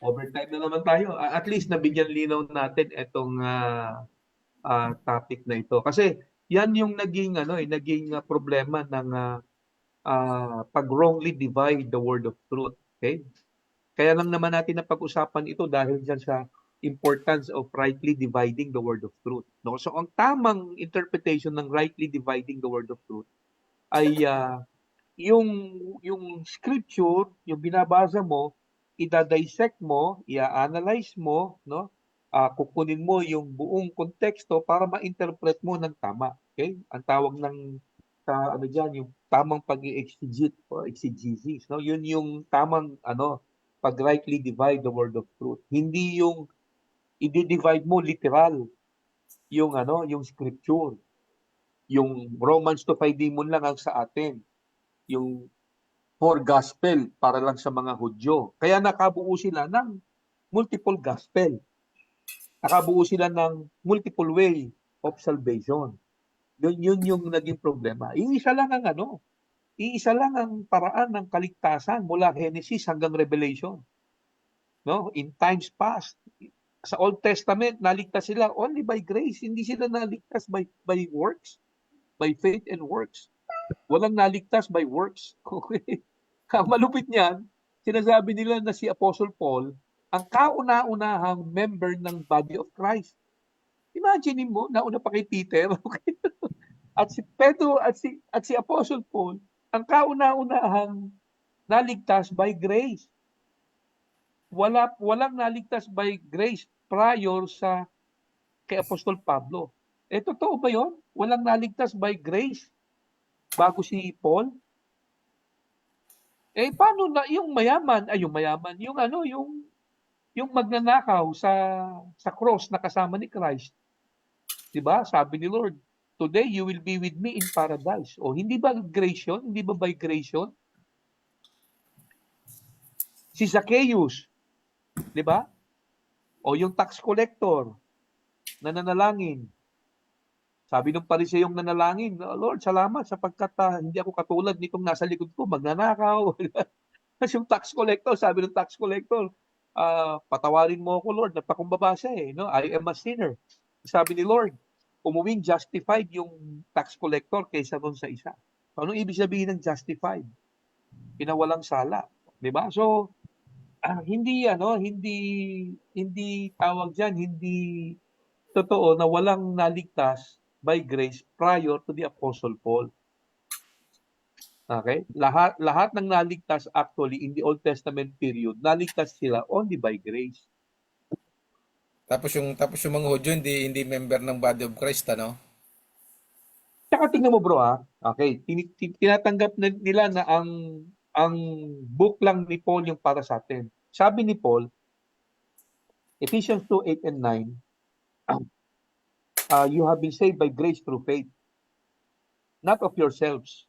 overtime na naman tayo. At least nabigyan linaw natin itong topic na ito. Kasi yan yung naging problema ng pag wrongly divide the word of truth. Okay? Kaya lang naman natin napag-usapan ito dahil dyan sa importance of rightly dividing the word of truth. No? So ang tamang interpretation ng rightly dividing the word of truth ay yung scripture, yung binabasa mo, i-dissect mo, i-analyze mo, no? Kukunin mo yung buong konteksto para ma-interpret mo ng tama. Okay? Ang tawag ng yung tamang pag-i-exegete o exegesis, no? Yun yung tamang pag rightly divide the word of truth. Hindi yung i-divide mo literal yung scripture. Yung Romans 2:5 demon lang ang sa atin. Yung for gospel para lang sa mga Hudyo. Kaya nakabuo sila ng multiple gospel. Nakabuo sila ng multiple way of salvation. Yun yung naging problema. Iisa lang ang paraan ng kaligtasan mula Genesis hanggang Revelation. No? In times past, sa Old Testament, naligtas sila only by grace. Hindi sila naligtas by works, by faith and works. Walang naligtas by works. Okay? Ang malupit niyan, sinasabi nila na si Apostle Paul ang kauna-unahang member ng body of Christ. Imagine mo, nauna pa kay Peter, okay? At si Pedro at si Apostle Paul ang kauna-unahang naligtas by grace. Walang naligtas by grace prior sa kay Apostol Pablo. Totoo ba 'yon? Walang naligtas by grace bago si Paul? Paano na yung mayaman, yung magnanakaw sa cross na kasama ni Christ. 'Di ba? Sabi ni Lord, "Today you will be with me in paradise." O hindi ba grace 'yon? Hindi ba by grace 'yon? Si Zacchaeus, 'di ba? O yung tax collector na nanalangin. Sabi ng Pariseyong nanalangin, "Lord, salamat sapagkat hindi ako katulad nitong nasa likod ko, magnanakaw." Kasi yung tax collector, sabi ng tax collector, "Patawarin mo ako, Lord, nagpakumbaba siya no? I am a sinner." Sabi ni Lord, umuwing justified yung tax collector kaysa doon sa isa. So, anong ibig sabihin ng justified? Pinawalang sala, 'di ba? So, hindi tawag diyan, hindi totoo na walang naligtas by grace prior to the Apostle Paul. Okay? Lahat ng naligtas actually in the Old Testament period, naligtas sila only by grace. Tapos yung mga Hudyo hindi member ng body of Christ, ano? Tsaka tingnan mo bro okay, tinatanggap nila na ang book lang ni Paul yung para sa atin. Sabi ni Paul, Ephesians 2:8 and 9, you have been saved by grace through faith, not of yourselves.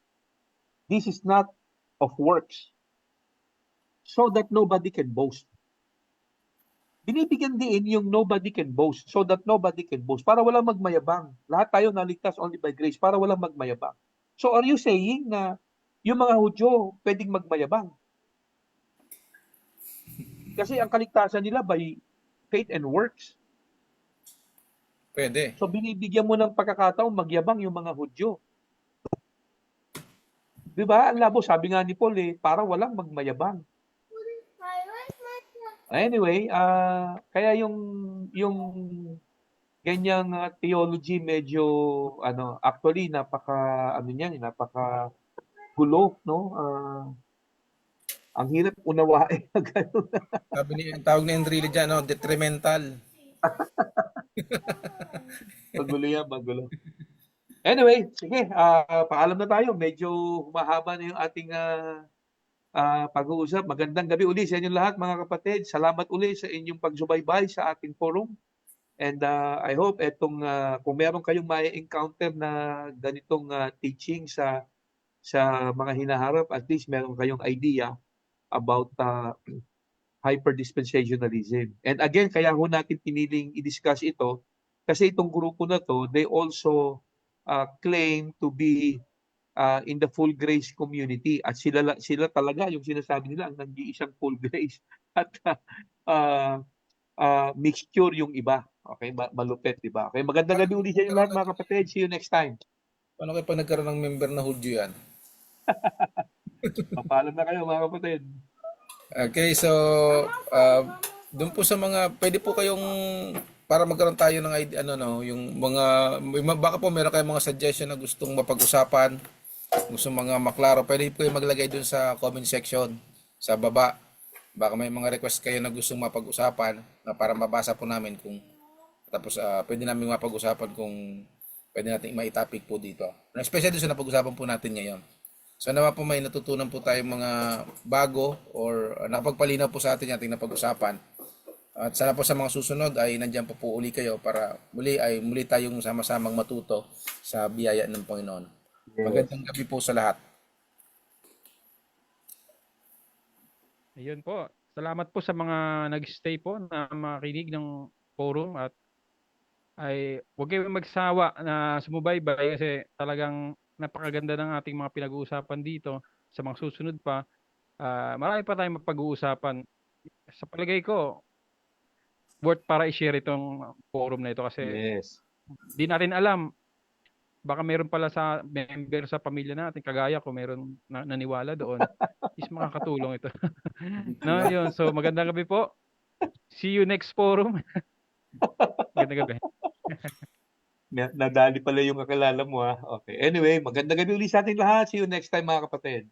This is not of works, so that nobody can boast. binibigyan din yung nobody can boast so that nobody can boast para walang magmayabang. Lahat tayo naligtas only by grace para walang magmayabang. So are you saying na yung mga Hudyo pwedeng magmayabang? Kasi ang kaligtasan nila by faith and works. Pwede. So binibigyan mo ng pagkakataong magyabang yung mga Hudyo. Di ba? Ang labo, sabi nga ni Paul para walang magmayabang. Anyway, kaya yung ganyang theology medyo actually napaka gulo, no? Ang hirap unawain na ganun. Ang tawag ni Enrile dyan, no? Detrimental. Magulo yan, magulo. Anyway, sige, paalam na tayo. Medyo humahaba na yung ating pag-uusap. Magandang gabi uli sa inyong lahat, mga kapatid. Salamat uli sa inyong pagsubaybay sa ating forum. And I hope kung meron kayong ma-encounter na ganitong teaching sa mga hinaharap, at least meron kayong idea about hyper-dispensationalism. And again, kaya ho natin piniling i-discuss ito kasi itong grupo na to, they also claim to be in the full grace community at sila talaga yung sinasabi nila ang nag-iisang full grace at mixture yung iba. Okay, malupit, di ba? Okay, magandang gabi ulit sa inyo lahat, mga kapatid. See you next time. Paano kayo pag nagkaroon ng member na Hudyo yan? Papaalam na kayo, mga kapatid. Okay, so doon po sa mga pwede po kayong para magkaroon tayo ng idea, yung baka po meron kayong mga suggestion na gustong mapag-usapan, gustong mga maklaro, pwede po kayong maglagay doon sa comment section sa baba. Baka may mga request kayo na gustong mapag-usapan para mabasa po namin tapos pwede namin mapag-usapan kung pwede nating mai-topic po dito. Especially sa napag-usapan po natin ngayon. So naman po may natutunan po tayong mga bago or nakapagpalinaw po sa atin ating napag-usapan. At sana po sa mga susunod ay nandiyan po uli kayo para muli tayong sama-samang matuto sa biyaya ng Panginoon. Yes. Magandang gabi po sa lahat. Ayun po. Salamat po sa mga nag-stay po na makinig ng forum at ay huwag kayong magsawa na sumubaybay kasi talagang napakaganda ng ating mga pinag-uusapan dito. Sa mga susunod pa, marami pa tayong mapag-uusapan. Sa palagay ko, worth para i-share itong forum na ito kasi Yes. di natin alam, baka meron pala sa member sa pamilya natin, kagaya ko, meron naniwala doon, is makakatulong ito. No, yun. So, magandang gabi po. See you next forum. Magandang gabi. Nadali pala yung kakilala mo, ha? Okay. Anyway, magandang gabi ulit sa ating lahat. See you next time, mga kapatid.